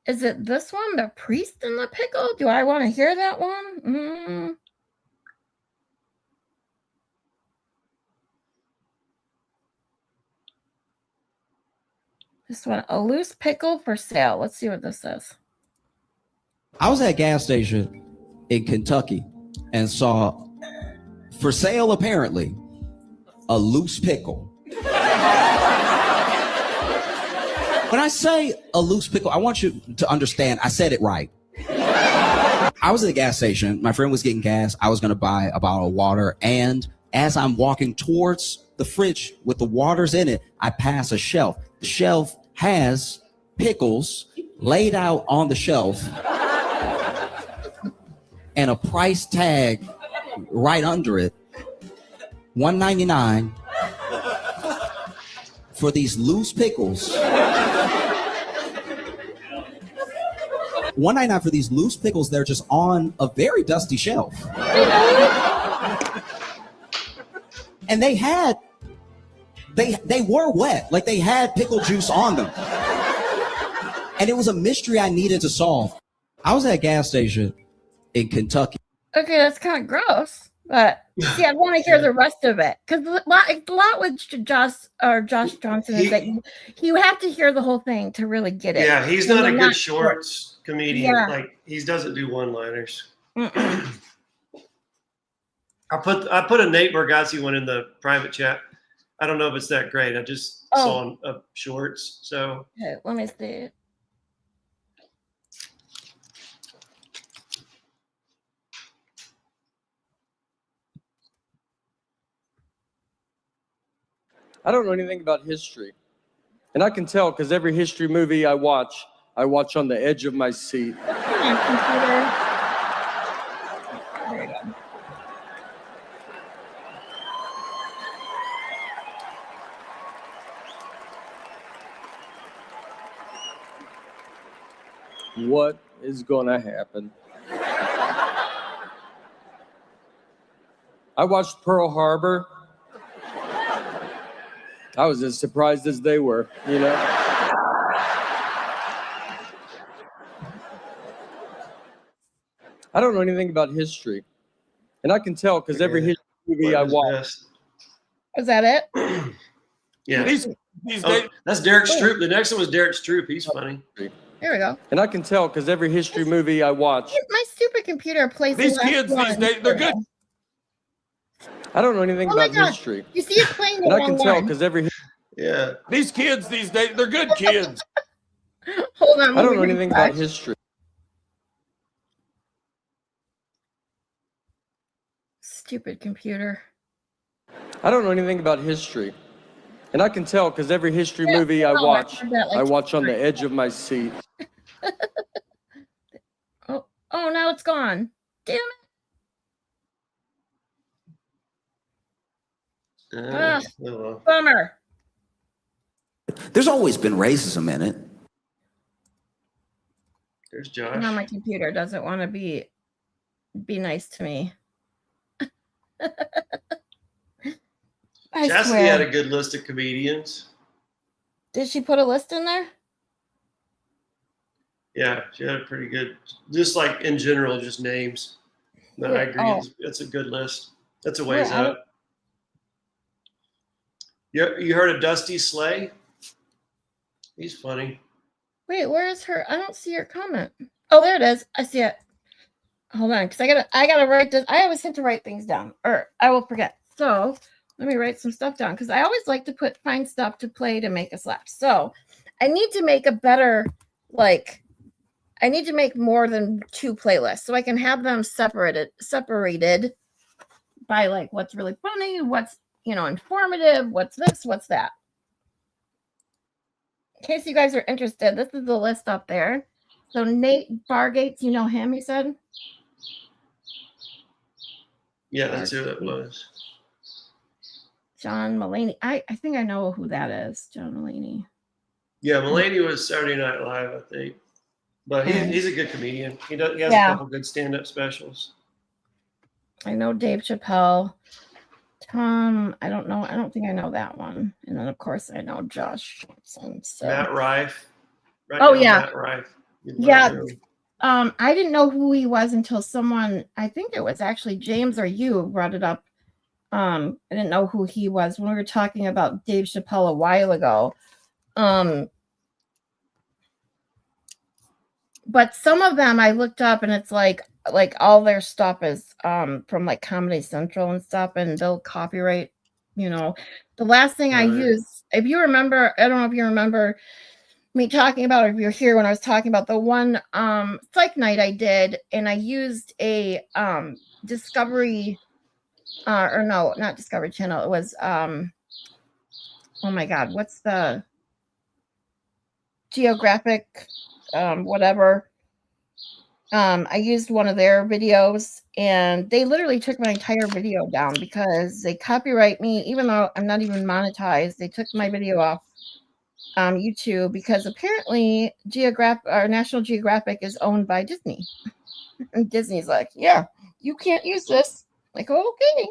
Is it this one, the priest in the pickle? Do I want to hear that one? This one, a loose pickle for sale. Let's see what this says. I was at a gas station in Kentucky and saw, for sale apparently, a loose pickle. When I say a loose pickle, I want you to understand I said it right. I was at a gas station. My friend was getting gas. I was going to buy a bottle of water. And as I'm walking towards the fridge with the waters in it, I pass a shelf. The shelf has pickles laid out on the shelf and a price tag right under it. $1.99 for these loose pickles. $1.99 for these loose pickles. They're just on a very dusty shelf. And they were wet. Like they had pickle juice on them. And it was a mystery I needed to solve. I was at a gas station in Kentucky. Okay, that's kind of gross. But see, I want to hear the rest of it. Because a lot with Josh Johnson is that you have to hear the whole thing to really get it. Yeah, he's not a good shorts comedian. Yeah. Like he doesn't do one-liners. I put a Nate Bargatze one in the private chat. I don't know if it's that great. I just saw shorts. So okay, let me see it. I don't know anything about history. And I can tell because every history movie I watch on the edge of my seat. There you go. What is gonna happen? I watched Pearl Harbor. I was as surprised as they were, you know? I don't know anything about history. And I can tell because every history movie I watch. Is that it? Yeah. That's Derek Stroop. The next one was Derek Stroop. He's funny. Here we go. And I can tell because every history movie I watch. My stupid computer plays These kids these days, they're good. I don't know anything about history. You see it playing the and I wrong can tell one. because every These kids these days, they're good kids. Hold on. I don't know anything about history. Stupid computer. I don't know anything about history. And I can tell because every history movie I watch on the edge of my seat. Oh, now it's gone. Damn it. Bummer. There's always been racism in it. There's Josh. Now my computer doesn't want to be nice to me. Chastity had a good list of comedians. Did she put a list in there? Yeah, she had a pretty good, just like in general, just names. No, I agree. It's a good list. That's a ways out. You heard of Dusty Slay? He's funny. Wait, where is her? I don't see her comment. Oh, there it is. I see it. Hold on, because I gotta write this. I always have to write things down, or I will forget. So let me write some stuff down because I always like to find stuff to play to make us laugh. So I need to make a better, I need to make more than 2 playlists so I can have them separated by what's really funny, what's informative, what's this, what's that. In case you guys are interested, this is the list up there. So Nate Bargatze, you know him, he said? Yeah, that's who it was. John Mulaney. I think I know who that is, John Mulaney. Yeah, Mulaney was Saturday Night Live, I think. But he's a good comedian. He has a couple good stand-up specials. I know Dave Chappelle. Tom, I don't know. I don't think I know that one. And then, of course, I know Josh Johnson. So. Matt Rife. Matt Rife. Yeah. I didn't know who he was until someone, I think it was actually James or you brought it up. I didn't know who he was when we were talking about Dave Chappelle a while ago. But some of them I looked up and it's like all their stuff is from Comedy Central and stuff, and they'll copyright, the last thing I used, if you remember, I don't know if you remember me talking about, if you're here when I was talking about the one psych night I did, and I used a Discovery or no, not Discovery Channel. It was oh my God, what's the Geographic whatever. I used one of their videos and they literally took my entire video down because they copyright me, even though I'm not even monetized. They took my video off YouTube because apparently National Geographic is owned by Disney. And Disney's like, yeah, you can't use this. Like, okay.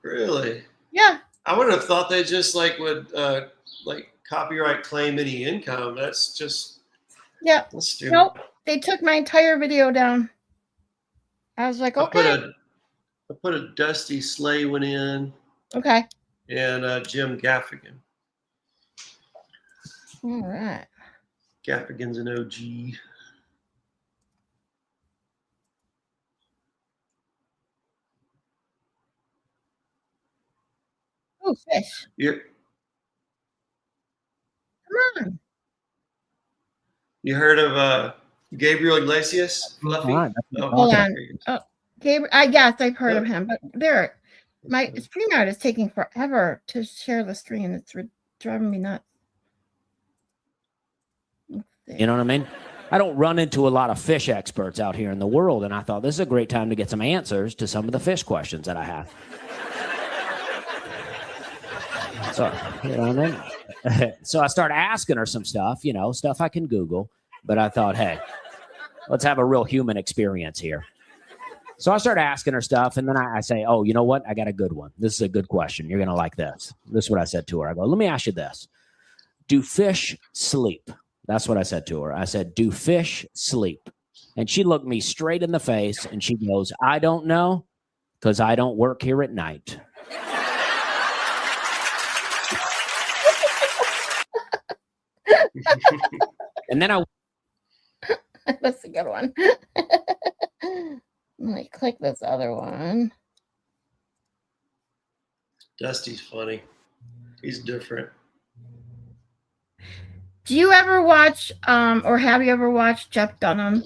Really? Yeah. I would have thought they just would copyright claim any income. That's just that's stupid. Nope. They took my entire video down. I was like, okay. I put a Dusty Slay one in. Okay. And Jim Gaffigan. All right. Gaffigan's an OG. Oh, fish. Yeah. Come on. You heard of Gabriel Iglesias? Fluffy? Hold on. Oh, Gabriel. Yes, I've heard of him, but my StreamYard is taking forever to share the screen. It's driving me nuts. You know what I mean? I don't run into a lot of fish experts out here in the world, and I thought this is a great time to get some answers to some of the fish questions that I have. So, you know what I mean? So I started asking her some stuff, stuff I can Google, but I thought, hey, let's have a real human experience here. So I started asking her stuff, and then I say, oh, you know what? I got a good one. This is a good question. You're going to like this. This is what I said to her. I go, let me ask you this. Do fish sleep? That's what I said to her. I said, do fish sleep? And she looked me straight in the face, and she goes, I don't know, because I don't work here at night. And then That's a good one. Let me click this other one. Dusty's funny. He's different. Do you ever watch, or have you ever watched Jeff Dunham?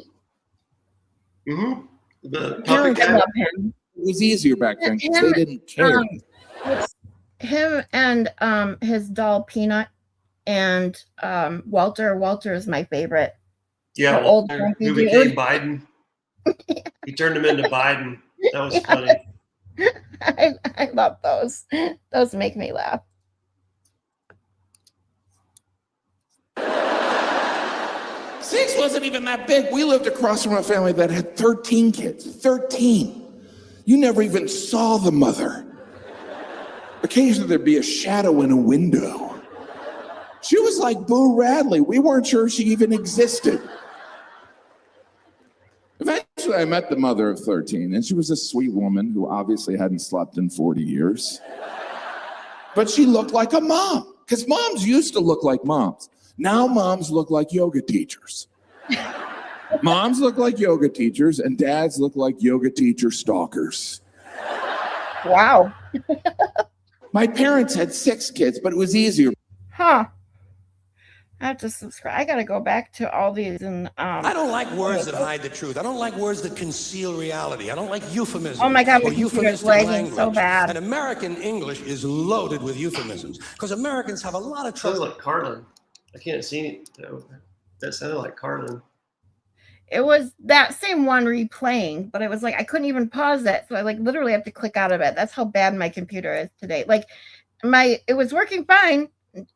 Mm-hmm. The Parents love him. It was easier back then because they didn't care. It's him and his doll Peanut and Walter. Walter is my favorite. Yeah, Walter, who became Biden. He turned him into Biden. That was funny. I love those. Those make me laugh. Six wasn't even that big. We lived across from a family that had 13 kids. 13. You never even saw the mother. Occasionally there'd be a shadow in a window. She was like Boo Radley. We weren't sure she even existed. Eventually I met the mother of 13, and she was a sweet woman who obviously hadn't slept in 40 years. But she looked like a mom, because moms used to look like moms. Now moms look like yoga teachers. Moms look like yoga teachers, and dads look like yoga teacher stalkers. Wow. My parents had 6 kids, but it was easier. Huh. I have to subscribe. I got to go back to all these. And I don't like words that hide the truth. I don't like words that conceal reality. I don't like euphemisms. Oh my God, or my computer's euphemistic lagging language. so bad. And American English is loaded with euphemisms because Americans have a lot of trouble. Sounds like Carlin. I can't see it. That sounded like Carlin. It was that same one replaying, but it was like I couldn't even pause it, so I literally have to click out of it. That's how bad my computer is today. It was working fine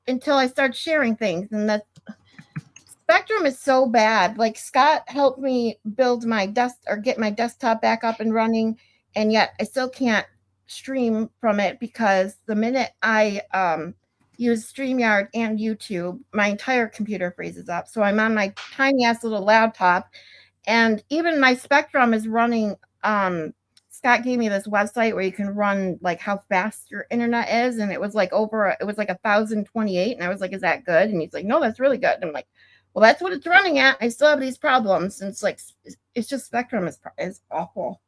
until I started sharing things, and that Spectrum is so bad. Scott helped me build my get my desktop back up and running, and yet I still can't stream from it because the minute I use StreamYard and YouTube, my entire computer freezes up. So I'm on my tiny ass little laptop, and even my Spectrum is running. Scott gave me this website where you can run how fast your internet is, and it was it was 1028, and I was like, is that good? And he's like, no, that's really good. And I'm like, well, that's what it's running at. I still have these problems, and it's just Spectrum is awful.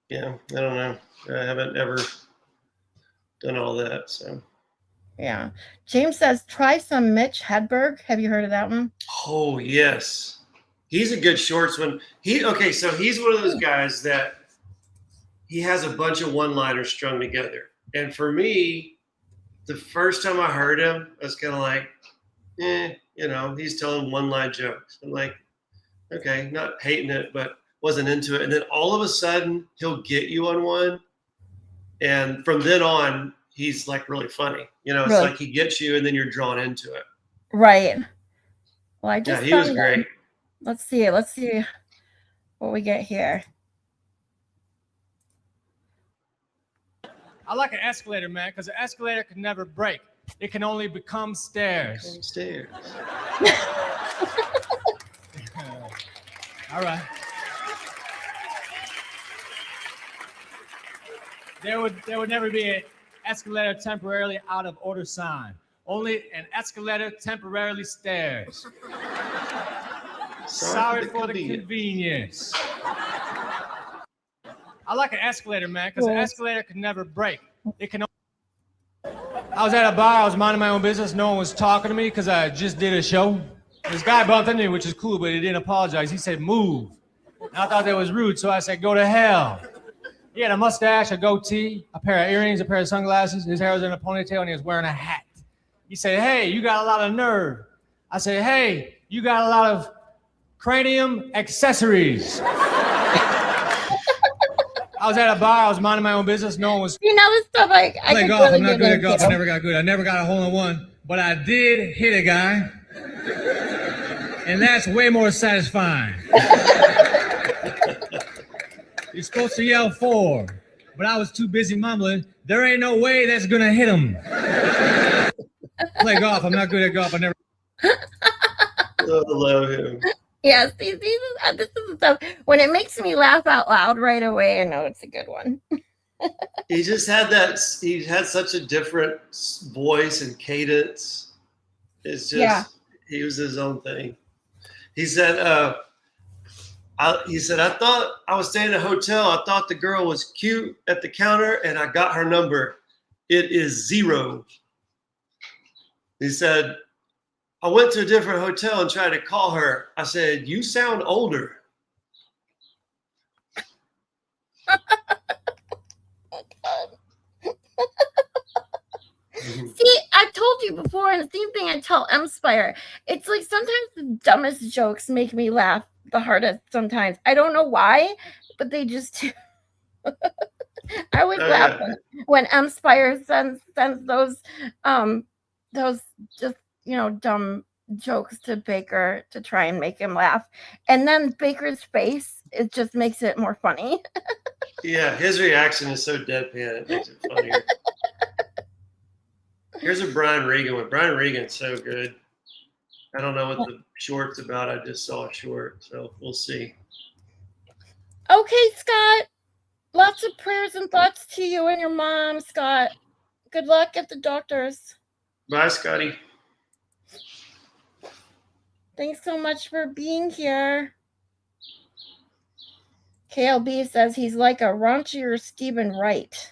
Yeah, I don't know. I haven't ever done all that, so. Yeah. James says, try some Mitch Hedberg. Have you heard of that one? Oh, yes. He's a good shortsman. So he's one of those guys that he has a bunch of one-liners strung together. And for me, the first time I heard him, I was kind of like, he's telling one-line jokes. I'm like, okay, not hating it, but wasn't into it. And then all of a sudden, he'll get you on one. And from then on, he's like really funny. You know, it's Really? like he gets you and then you're drawn into it. Right. Well, I just he was found great. one. Let's see what we get here. I like an escalator, man, because an escalator can never break. It can only become stairs. Stairs. All right. There would never be an escalator temporarily out of order sign. Only an escalator temporarily stairs. Sorry for the convenience. I like an escalator, man, because an escalator can never break. It can. I was at a bar. I was minding my own business. No one was talking to me because I just did a show. This guy bumped into me, which is cool, but he didn't apologize. He said, "Move." And I thought that was rude, so I said, "Go to hell." He had a mustache, a goatee, a pair of earrings, a pair of sunglasses. His hair was in a ponytail, and he was wearing a hat. He said, "Hey, you got a lot of nerve." I said, "Hey, you got a lot of cranium accessories." I was at a bar. I was minding my own business. No one was. You know this stuff I Play could golf. really I'm not get good at into. golf. I never got good. I never got a hole in one, but I did hit a guy, and that's way more satisfying. You're supposed to yell 4, but I was too busy mumbling. There ain't no way that's gonna hit him. Play golf. I'm not good at golf. I never. I love him. Yeah, see, this is the stuff. When it makes me laugh out loud right away, I know it's a good one. He just had that. He had such a different voice and cadence. It's just he was his own thing. He said, I thought I was staying in a hotel. I thought the girl was cute at the counter, and I got her number. It is 0. He said, I went to a different hotel and tried to call her. I said, "You sound older." See, I've told you before, and the same thing I tell Spire. It's like sometimes the dumbest jokes make me laugh the hardest sometimes. I don't know why, but they just do. I always laugh when Spire sends those just, dumb jokes to Baker to try and make him laugh. And then Baker's face, it just makes it more funny. Yeah, his reaction is so deadpan, it makes it funnier. Here's a Brian Regan one. Brian Regan's so good. I don't know what the short's about. I just saw a short, so we'll see. Okay, Scott. Lots of prayers and thoughts to you and your mom, Scott. Good luck at the doctors. Bye, Scotty. Thanks so much for being here. KLB says he's like a raunchier Stephen Wright.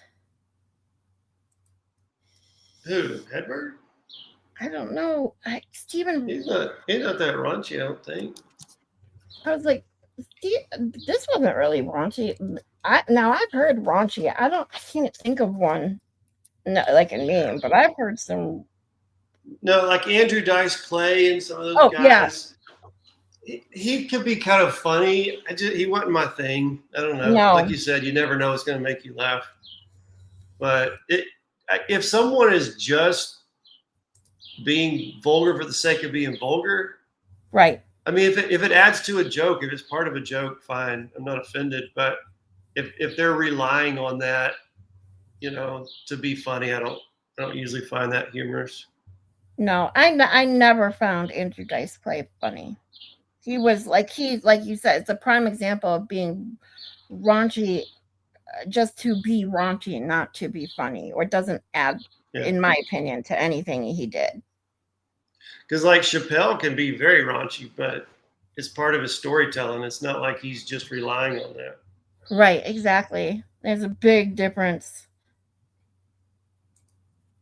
Who? Hedberg? I don't know. Stephen. He's not that raunchy, I don't think. I was like, this wasn't really raunchy. Now I've heard raunchy. I can't think of one, like a name, but I've heard some. No, like Andrew Dice Clay and some of those guys. Yeah. He could be kind of funny. He wasn't my thing. I don't know. No. Like you said, you never know what's going to make you laugh. But if someone is just being vulgar for the sake of being vulgar, right? I mean, if it adds to a joke, if it's part of a joke, fine. I'm not offended. But if they're relying on that, to be funny, I don't usually find that humorous. No, I never found Andrew Dice Clay funny. He was like you said, it's a prime example of being raunchy just to be raunchy, not to be funny, or doesn't add, in my opinion, to anything he did. Because like Chappelle can be very raunchy, but it's part of his storytelling. It's not like he's just relying on that. Right, exactly. There's a big difference.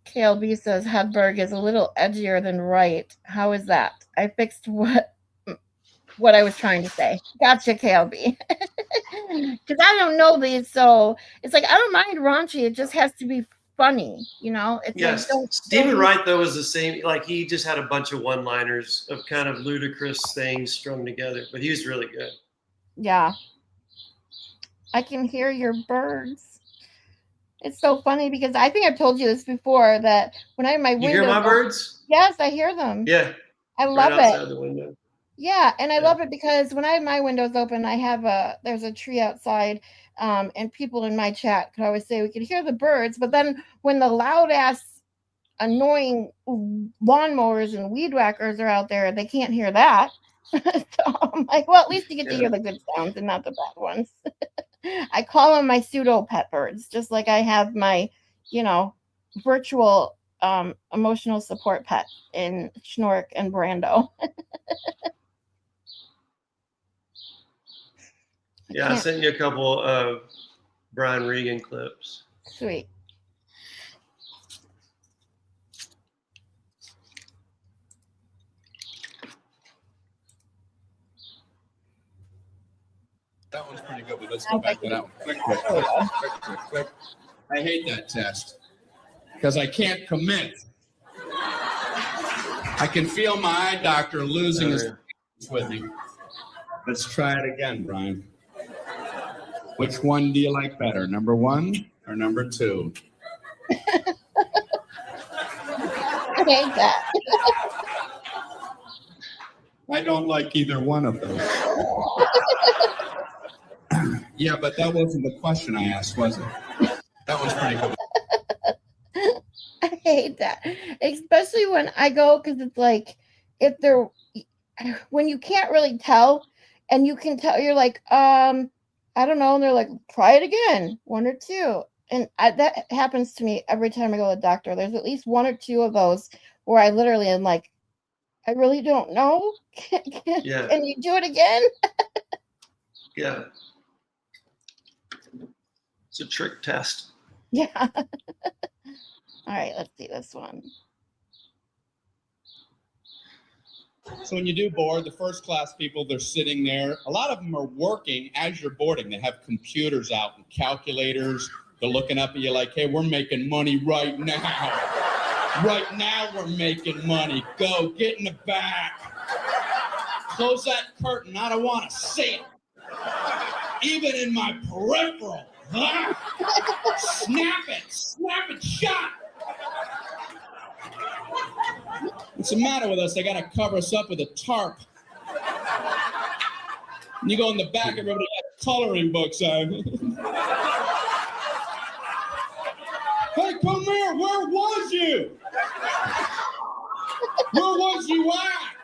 KLB says Hedberg is a little edgier than Wright. How is that? I fixed what I was trying to say. Gotcha, KLB. Because I don't know these, so it's like I don't mind raunchy. It just has to be funny, It's yes. Like, Stephen Wright though was the same. Like he just had a bunch of one-liners of kind of ludicrous things strung together, but he was really good. Yeah. I can hear your birds. It's so funny because I think I've told you this before that when I have my windows. You hear my open, birds? yes, I hear them. Yeah. I love right outside it. the window. Yeah, and I love it because when I have my windows open, there's a tree outside, and people in my chat could always say we could hear the birds, but then when the loud ass annoying lawnmowers and weed whackers are out there, they can't hear that. So I'm like, well, at least you get to hear the good sounds and not the bad ones. I call them my pseudo pet birds, just like I have my, virtual emotional support pet in Schnork and Brando. Yeah, I sent you a couple of Brian Regan clips. Sweet. That one's pretty good, but let's go back to that one. Quick. I hate that test because I can't commit. I can feel my eye doctor losing his with me. Let's try it again, Brian. Which one do you like better, number 1 or number 2? I hate that. I don't like either one of those. Yeah, but that wasn't the question I asked, was it? That one's pretty good. I hate that, especially when I go, because it's like when you can't really tell, and you can tell, you're like, I don't know, and they're like, try it again, 1 or 2, and that happens to me every time I go to the doctor. There's at least 1 or 2 of those where I literally am like, I really don't know. Can you do it again? Yeah. It's a trick test. Yeah. All right, let's see this one. So when you do board, the first class people, they're sitting there. A lot of them are working as you're boarding. They have computers out and calculators. They're looking up at you like, hey, we're making money right now. Right now we're making money. Go, get in the back. Close that curtain. I don't want to see it. Even in my peripheral. Huh? Snap it shut. What's the matter with us? They got to cover us up with a tarp. And you go in the back, everybody has coloring books on. Hey, come here. Where was you? Where was you at?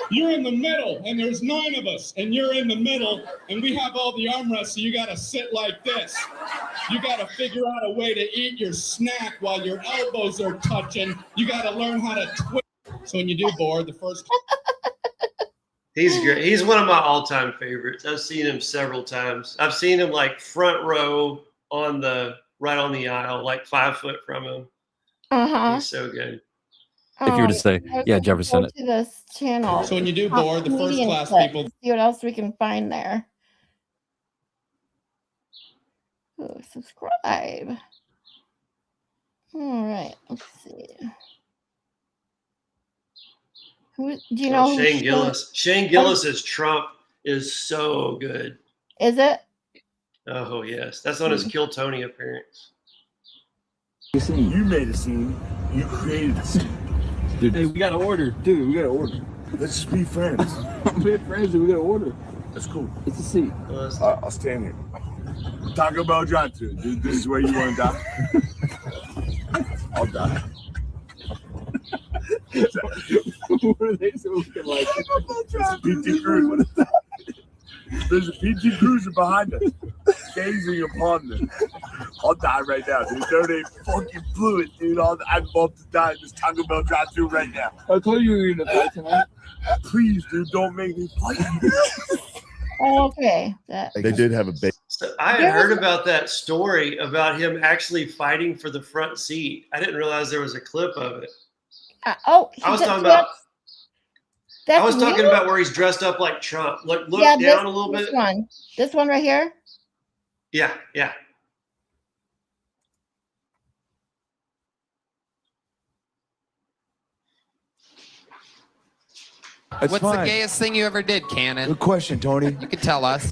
You're in the middle, and there's 9 of us, and you're in the middle, and we have all the armrests, so you got to sit like this. You got to figure out a way to eat your snack while your elbows are touching. You got to learn how to twist. So when you do board, the first... He's great. He's one of my all-time favorites. I've seen him several times. I've seen him like front row right on the aisle, like 5 foot from him. He's so good. If you were to say, yeah, Jefferson. To this channel. So when you do board, the first class people... See what else we can find there. Ooh, subscribe. All right, let's see. Who do you know? Shane Gillis. Shane Gillis as Trump is so good. Is it? Oh yes, that's on his Kill Tony appearance. You made a scene. You created a scene. Dude. Hey, we got to order. Dude, we got to order. Let's just be friends. We're friends and we got to order. That's cool. It's a seat. I'll stand here. Taco Bell drive-thru. Dude, this is where you want to die? I'll die. What are they so looking like? PT Cruiser. What is that? There's a PT Cruiser behind us, gazing upon them. I'll die right now, dude. No, they fucking blew it, dude. I'd love to die in this Taco Bell drive-thru right now. I told you we were gonna fight tonight. Please, dude, don't make me fight. Okay. They did have a big. So I had heard about that story about him actually fighting for the front seat. I didn't realize there was a clip of it. I was talking about. I was talking about where he's dressed up like Trump. Look down a little bit. This one right here. Yeah. That's What's fine. the gayest thing you ever did, Cannon? Good question, Tony. You can tell us.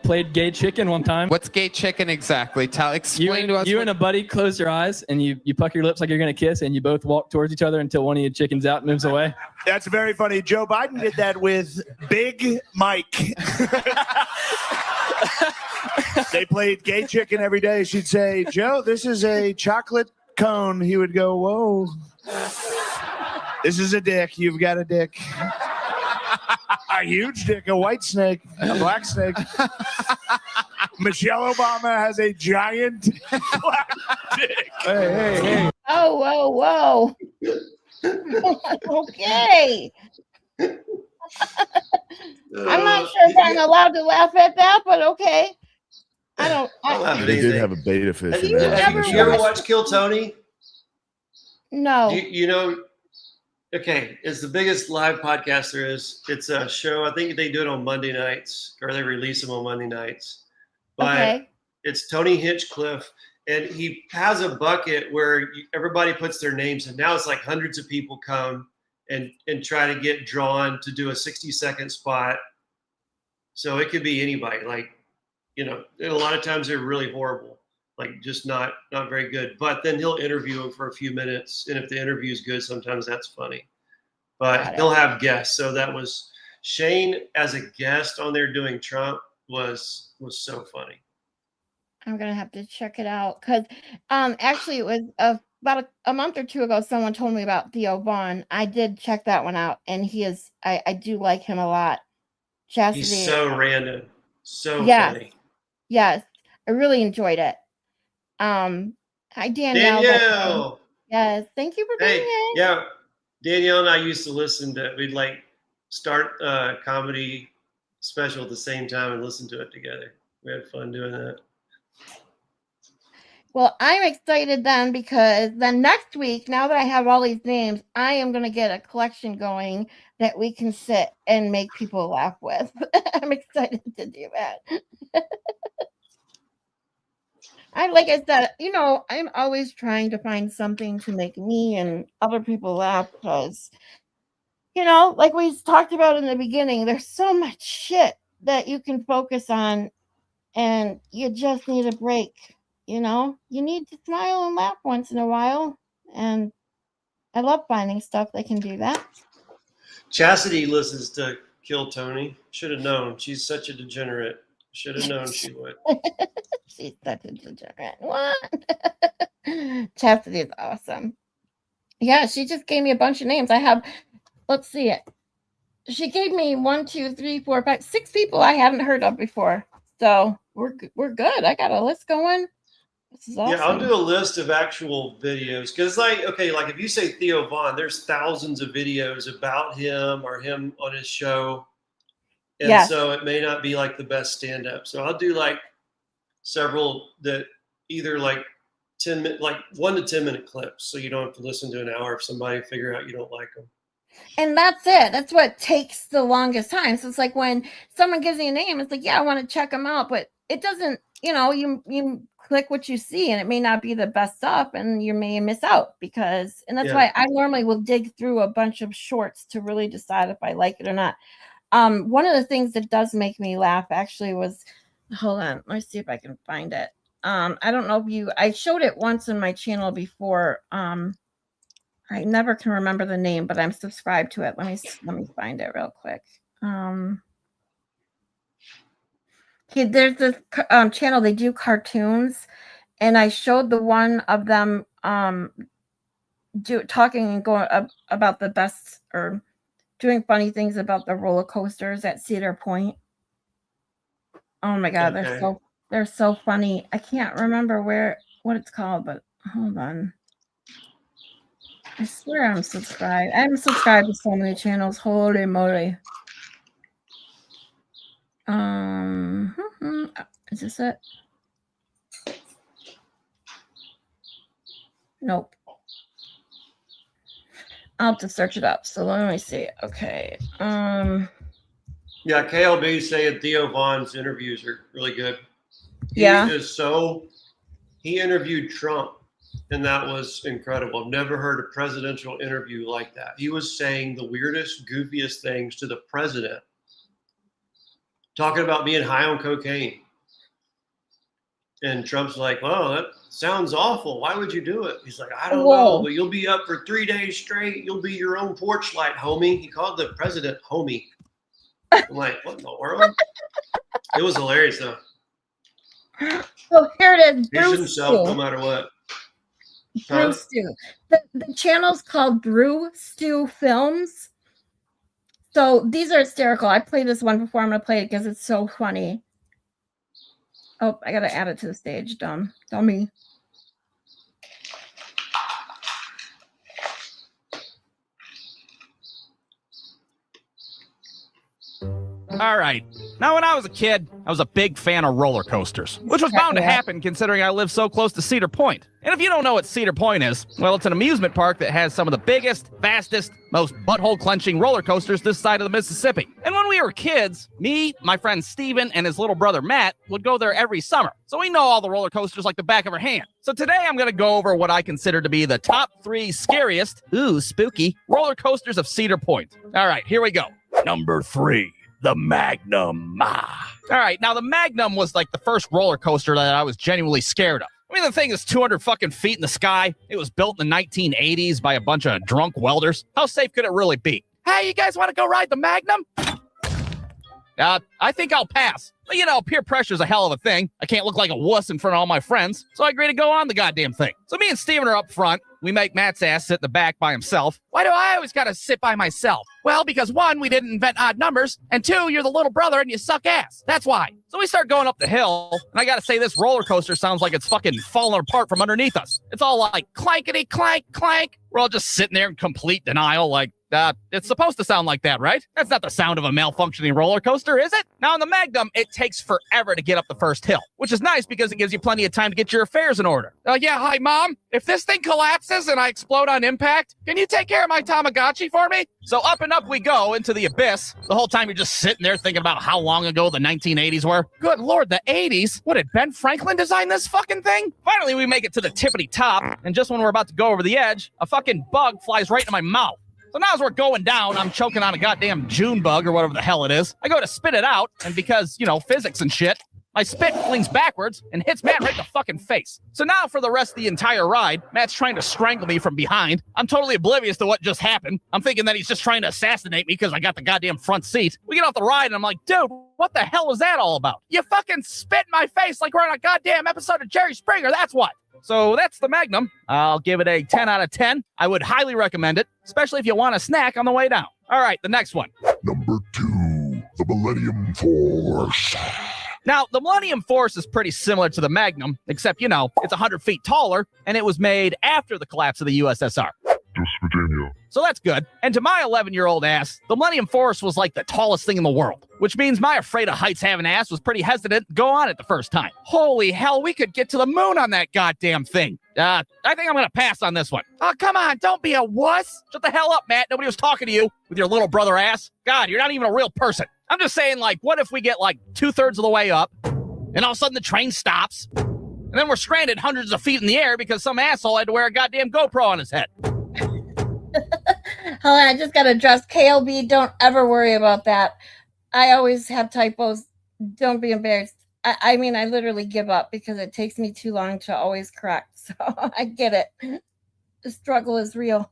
Played gay chicken one time. What's gay chicken exactly? Explain to us. You and a buddy close your eyes and you pucker your lips like you're gonna kiss, and you both walk towards each other until one of you chickens out and moves away. That's very funny. Joe Biden did that with Big Mike. They played gay chicken every day. She'd say, Joe, this is a chocolate cone. He would go, whoa. This is a dick. You've got a dick. A huge dick, a white snake, a black snake. Michelle Obama has a giant black dick. Hey. Oh, whoa. Okay. I'm not sure if I'm allowed to laugh at that, but okay. They did have a beta fish. Have in you there. ever Did you ever watch Kill Tony? No. You know, okay, it's the biggest live podcast there is. It's a show. I think they do it on Monday nights, or they release them on Monday nights. But it's Tony Hinchcliffe, and he has a bucket where everybody puts their names in. Now it's like hundreds of people come and try to get drawn to do a 60-second spot. So it could be anybody. Like, you know, and a lot of times they're really horrible, like just not very good. But then he'll interview them for a few minutes, and if the interview is good, sometimes that's funny. But he'll have guests. So that was Shane as a guest on there doing Trump was so funny. I'm gonna have to check it out because actually it was about a month or two ago. Someone told me about Theo Vaughn. I did check that one out, and he is I do like him a lot. Chastity. He's so random, so yes. funny. Yes, I really enjoyed it. Hi Danielle. Danielle. Yes, thank you for being here. Yeah, Danielle and I used to listen to. We'd like start a comedy special at the same time and listen to it together. We had fun doing that. Well, I'm excited then because then next week, now that I have all these names, I am going to get a collection going that we can sit and make people laugh with. I'm excited to do that. Like I said, you know, I'm always trying to find something to make me and other people laugh because, you know, like we talked about in the beginning, there's so much shit that you can focus on and you just need a break. You know, you need to smile and laugh once in a while. And I love finding stuff that can do that. Chastity listens to Kill Tony. Should have known. She's such a degenerate. Should have known she would. She's such a degenerate. What? Chastity is awesome. Yeah, she just gave me a bunch of names. I have, let's see it. She gave me 1, 2, 3, 4, 5, 6 people I haven't heard of before. So we're good. I got a list going. This is awesome. Yeah, I'll do a list of actual videos because, like, okay, like if you say Theo Vaughn, there's thousands of videos about him or him on his show, and so it may not be like the best stand-up. So I'll do like several that either like 1 to 10 minute clips, so you don't have to listen to an hour if somebody figure out you don't like them. And that's it. That's what takes the longest time. So it's like when someone gives me a name, it's like, yeah, I want to check them out, but it doesn't. You know, you click what you see, and it may not be the best stuff, and you may miss out because. And that's why I normally will dig through a bunch of shorts to really decide if I like it or not. One of the things that does make me laugh actually was, hold on, let's see if I can find it. I don't know if I showed it once in my channel before. I never can remember the name, but I'm subscribed to it. Let me find it real quick. There's this channel, they do cartoons, and I showed the one of them talking and going about the best or doing funny things about the roller coasters at Cedar Point. Oh my god, they're so funny. I can't remember what it's called, but hold on. I swear I'm subscribed. I'm subscribed to so many channels. Holy moly. Is this it? Nope. I'll have to search it up. So let me see. Okay. Yeah, KLB saying Theo Vaughn's interviews are really good. He interviewed Trump And that was incredible. I've never heard a presidential interview like that. He was saying the weirdest, goofiest things to the president, talking about being high on cocaine. And Trump's like, "Oh, that sounds awful. Why would you do it?" He's like, "I don't know, but you'll be up for 3 days straight. You'll be your own porch light, homie." He called the president homie. I'm like, what in the world? It was hilarious, though. So here it is. He's himself no matter what. Brew Stew. The channel's called Brew Stew Films. So these are hysterical. I played this one before. I'm going to play it because it's so funny. Oh, I got to add it to the stage. Dummy. All right. Now, when I was a kid, I was a big fan of roller coasters, which was bound to happen considering I live so close to Cedar Point. And if you don't know what Cedar Point is, well, it's an amusement park that has some of the biggest, fastest, most butthole-clenching roller coasters this side of the Mississippi. And when we were kids, me, my friend Steven, and his little brother Matt would go there every summer. So we know all the roller coasters like the back of our hand. So today I'm going to go over what I consider to be the top 3 scariest, ooh, spooky, roller coasters of Cedar Point. All right, here we go. Number 3. The Magnum. All right, now the Magnum was like the first roller coaster that I was genuinely scared of. I mean, the thing is 200 fucking feet in the sky. It was built in the 1980s by a bunch of drunk welders. How safe could it really be? Hey, you guys want to go ride the Magnum? I think I'll pass. But, you know, peer pressure's a hell of a thing. I can't look like a wuss in front of all my friends, so I agree to go on the goddamn thing. So me and Steven are up front. We make Matt's ass sit in the back by himself. Why do I always gotta sit by myself? Well, because 1, we didn't invent odd numbers, and 2, you're the little brother and you suck ass. That's why. So we start going up the hill, and I gotta say this roller coaster sounds like it's fucking falling apart from underneath us. It's all like clankety clank clank. We're all just sitting there in complete denial like, it's supposed to sound like that, right? That's not the sound of a malfunctioning roller coaster, is it? Now, in the Magnum, it takes forever to get up the first hill, which is nice because it gives you plenty of time to get your affairs in order. Yeah, hi, Mom. If this thing collapses and I explode on impact, can you take care of my Tamagotchi for me? So up and up we go into the abyss. The whole time you're just sitting there thinking about how long ago the 1980s were. Good Lord, the 80s? What, did Ben Franklin design this fucking thing? Finally, we make it to the tippity top, and just when we're about to go over the edge, a fucking bug flies right into my mouth. So now as we're going down, I'm choking on a goddamn June bug or whatever the hell it is. I go to spit it out, and because, you know, physics and shit, my spit flings backwards and hits Matt right in the fucking face. So now for the rest of the entire ride, Matt's trying to strangle me from behind. I'm totally oblivious to what just happened. I'm thinking that he's just trying to assassinate me because I got the goddamn front seat. We get off the ride and I'm like, dude, what the hell was that all about? You fucking spit in my face like we're on a goddamn episode of Jerry Springer, that's what. So that's the Magnum. I'll give it a 10 out of 10. I would highly recommend it, especially if you want a snack on the way down. All right, the next one. Number 2, the Millennium Force. Now, the Millennium Force is pretty similar to the Magnum, except, you know, it's 100 feet taller, and it was made after the collapse of the USSR. West Virginia. So that's good. And to my 11-year-old ass, the Millennium Force was like the tallest thing in the world, which means my afraid of heights having ass was pretty hesitant to go on it the first time. Holy hell, we could get to the moon on that goddamn thing. I think I'm going to pass on this one. Oh, come on, don't be a wuss. Shut the hell up, Matt. Nobody was talking to you with your little brother ass. God, you're not even a real person. I'm just saying, like, what if we get like 2/3 of the way up, and all of a sudden the train stops, and then we're stranded hundreds of feet in the air because some asshole had to wear a goddamn GoPro on his head. Hold on, I just got to address KLB. Don't ever worry about that. I always have typos. Don't be embarrassed. I mean, I literally give up because it takes me too long to always correct. So I get it. The struggle is real.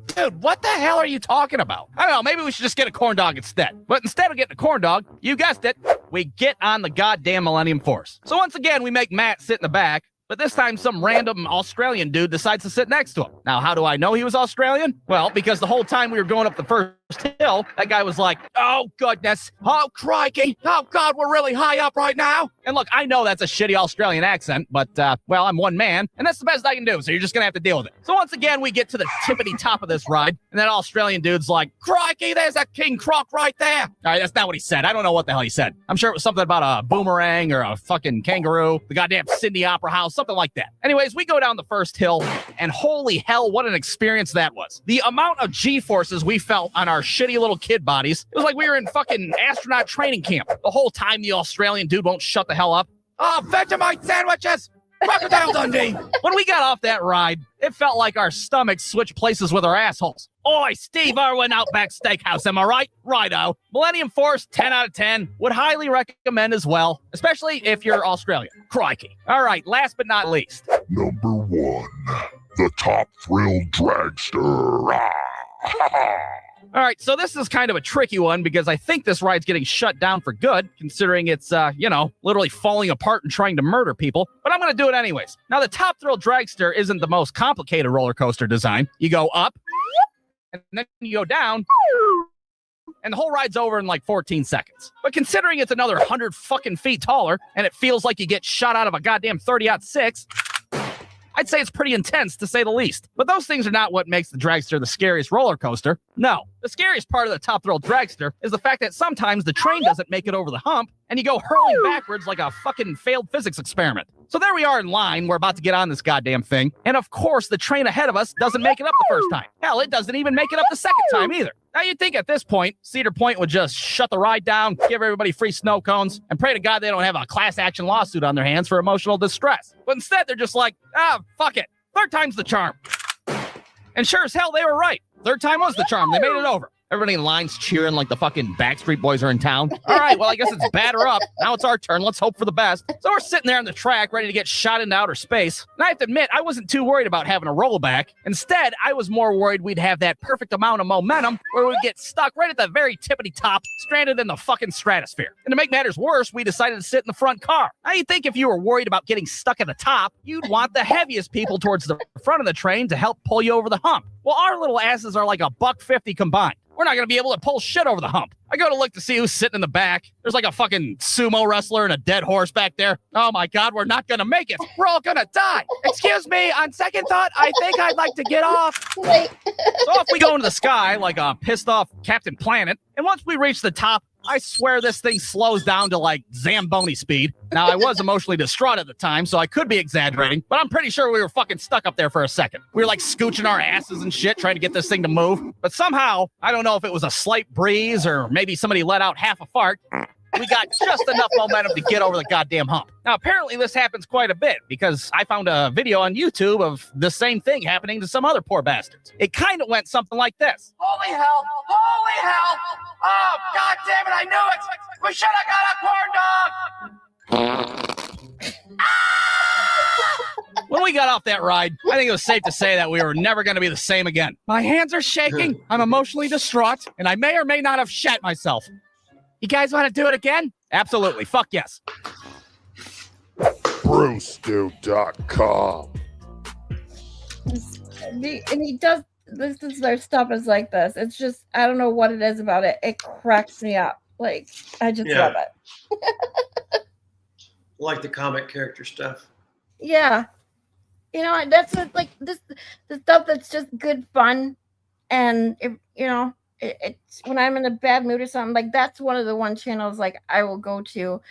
Dude, what the hell are you talking about? I don't know, maybe we should just get a corn dog instead. But instead of getting a corn dog, you guessed it, we get on the goddamn Millennium Force. So once again, we make Matt sit in the back, but this time some random Australian dude decides to sit next to him. Now, how do I know he was Australian? Well, because the whole time we were going up the first hill, that guy was like, oh, goodness. Oh, crikey. Oh, God, we're really high up right now. And look, I know that's a shitty Australian accent, but, well, I'm one man, and that's the best I can do, so you're just going to have to deal with it. So once again, we get to the tippity top of this ride, and that Australian dude's like, crikey, there's a king croc right there. All right, that's not what he said. I don't know what the hell he said. I'm sure it was something about a boomerang or a fucking kangaroo, the goddamn Sydney Opera House, something like that. Anyways, we go down the first hill, and holy hell, what an experience that was. The amount of G-forces we felt on our shitty little kid bodies, it was like we were in fucking astronaut training camp. The whole time the Australian dude won't shut the hell up. Oh, Vegemite sandwiches! Crocodile Dundee! When we got off that ride, it felt like our stomachs switched places with our assholes. Oi, Steve Irwin Outback Steakhouse, am I right? Righto. Millennium Force, 10 out of 10. Would highly recommend as well, especially if you're Australian. Crikey. All right, last but not least. Number 1, the Top Thrill Dragster. All right, so this is kind of a tricky one because I think this ride's getting shut down for good, considering it's, literally falling apart and trying to murder people, but I'm going to do it anyways. Now, the Top Thrill Dragster isn't the most complicated roller coaster design. You go up, and then you go down, and the whole ride's over in like 14 seconds. But considering it's another 100 fucking feet taller, and it feels like you get shot out of a goddamn 30-06, I'd say it's pretty intense, to say the least. But those things are not what makes the Dragster the scariest roller coaster. No, the scariest part of the Top Thrill Dragster is the fact that sometimes the train doesn't make it over the hump, and you go hurling backwards like a fucking failed physics experiment. So there we are in line, we're about to get on this goddamn thing, and of course the train ahead of us doesn't make it up the first time. Hell, it doesn't even make it up the second time either. Now you'd think at this point, Cedar Point would just shut the ride down, give everybody free snow cones, and pray to God they don't have a class action lawsuit on their hands for emotional distress. But instead they're just like, fuck it. Third time's the charm. And sure as hell, they were right. Third time was the charm. They made it over. Everybody in line's cheering like the fucking Backstreet Boys are in town. All right, well, I guess it's batter up. Now it's our turn. Let's hope for the best. So we're sitting there on the track ready to get shot into outer space. And I have to admit, I wasn't too worried about having a rollback. Instead, I was more worried we'd have that perfect amount of momentum where we'd get stuck right at the very tippity top, stranded in the fucking stratosphere. And to make matters worse, we decided to sit in the front car. Now, you'd think if you were worried about getting stuck at the top, you'd want the heaviest people towards the front of the train to help pull you over the hump. Well, our little asses are like $1.50 combined. We're not going to be able to pull shit over the hump. I go to look to see who's sitting in the back. There's like a fucking sumo wrestler and a dead horse back there. Oh my God, we're not going to make it. We're all going to die. Excuse me, on second thought, I think I'd like to get off. So off we go into the sky like a pissed off Captain Planet. And once we reach the top, I swear this thing slows down to like Zamboni speed. Now, I was emotionally distraught at the time, so I could be exaggerating, but I'm pretty sure we were fucking stuck up there for a second. We were like scooching our asses and shit, trying to get this thing to move. But somehow, I don't know if it was a slight breeze or maybe somebody let out half a fart, we got just enough momentum to get over the goddamn hump. Now, apparently this happens quite a bit because I found a video on YouTube of the same thing happening to some other poor bastards. It kind of went something like this. Holy hell! Holy hell! Oh, God damn it, I knew it! We should have got a corn dog! When we got off that ride, I think it was safe to say that we were never going to be the same again. My hands are shaking, I'm emotionally distraught, and I may or may not have shat myself. You guys want to do it again? Absolutely. Fuck yes. Brucedo.com. And he does this is their stuff is like this. It's just I don't know what it is about it. It cracks me up. Like I just love it. Like the comic character stuff. Yeah. You know, that's what like the stuff that's just good fun. And it's when I'm in a bad mood or something, like that's one of the channels like I will go to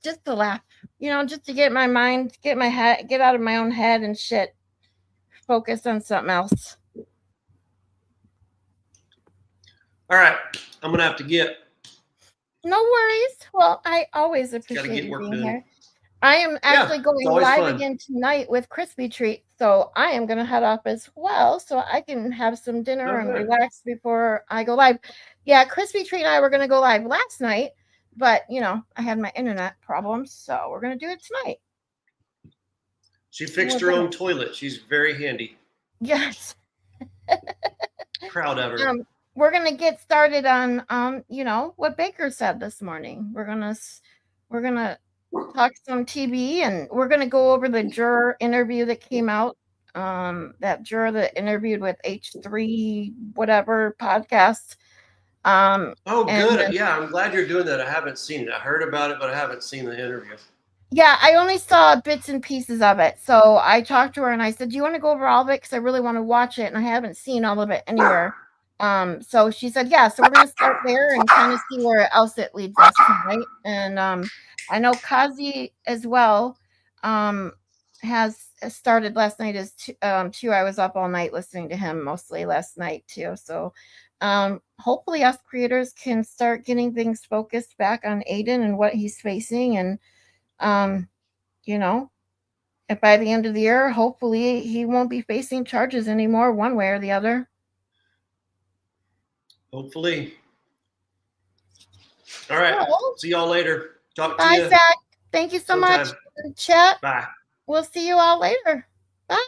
just to laugh, just to get my mind, get out of my own head and shit, focus on something else. All right, I'm gonna have to get. No worries. Well, I always appreciate you being here. I am actually going live again tonight with Crispy Treat, so I am going to head off as well so I can have some dinner and relax before I go live. Yeah, Crispy Treat and I were going to go live last night, but, I had my internet problems, so we're going to do it tonight. She fixed her own toilet. She's very handy. Yes. Proud of her. We're going to get started on, what Baker said this morning. We're going to talk some TV, and we're going to go over the juror interview that came out. That juror that interviewed with H3 whatever podcast. Oh, good. Yeah, I'm glad you're doing that. I haven't seen it. I heard about it, but I haven't seen the interview. Yeah, I only saw bits and pieces of it. So I talked to her and I said, "Do you want to go over all of it? Because I really want to watch it, and I haven't seen all of it anywhere." So she said, "Yeah." So we're going to start there and kind of see where else it leads us tonight. And I know Kazi as well has started last night as too. I was up all night listening to him mostly last night too. So hopefully us creators can start getting things focused back on Aiden and what he's facing, and And by the end of the year, hopefully he won't be facing charges anymore, one way or the other. Hopefully. All right. Well, see y'all later. Talk to bye, you. Zach. Thank you so much. sometime. Chat. Bye. We'll see you all later. Bye.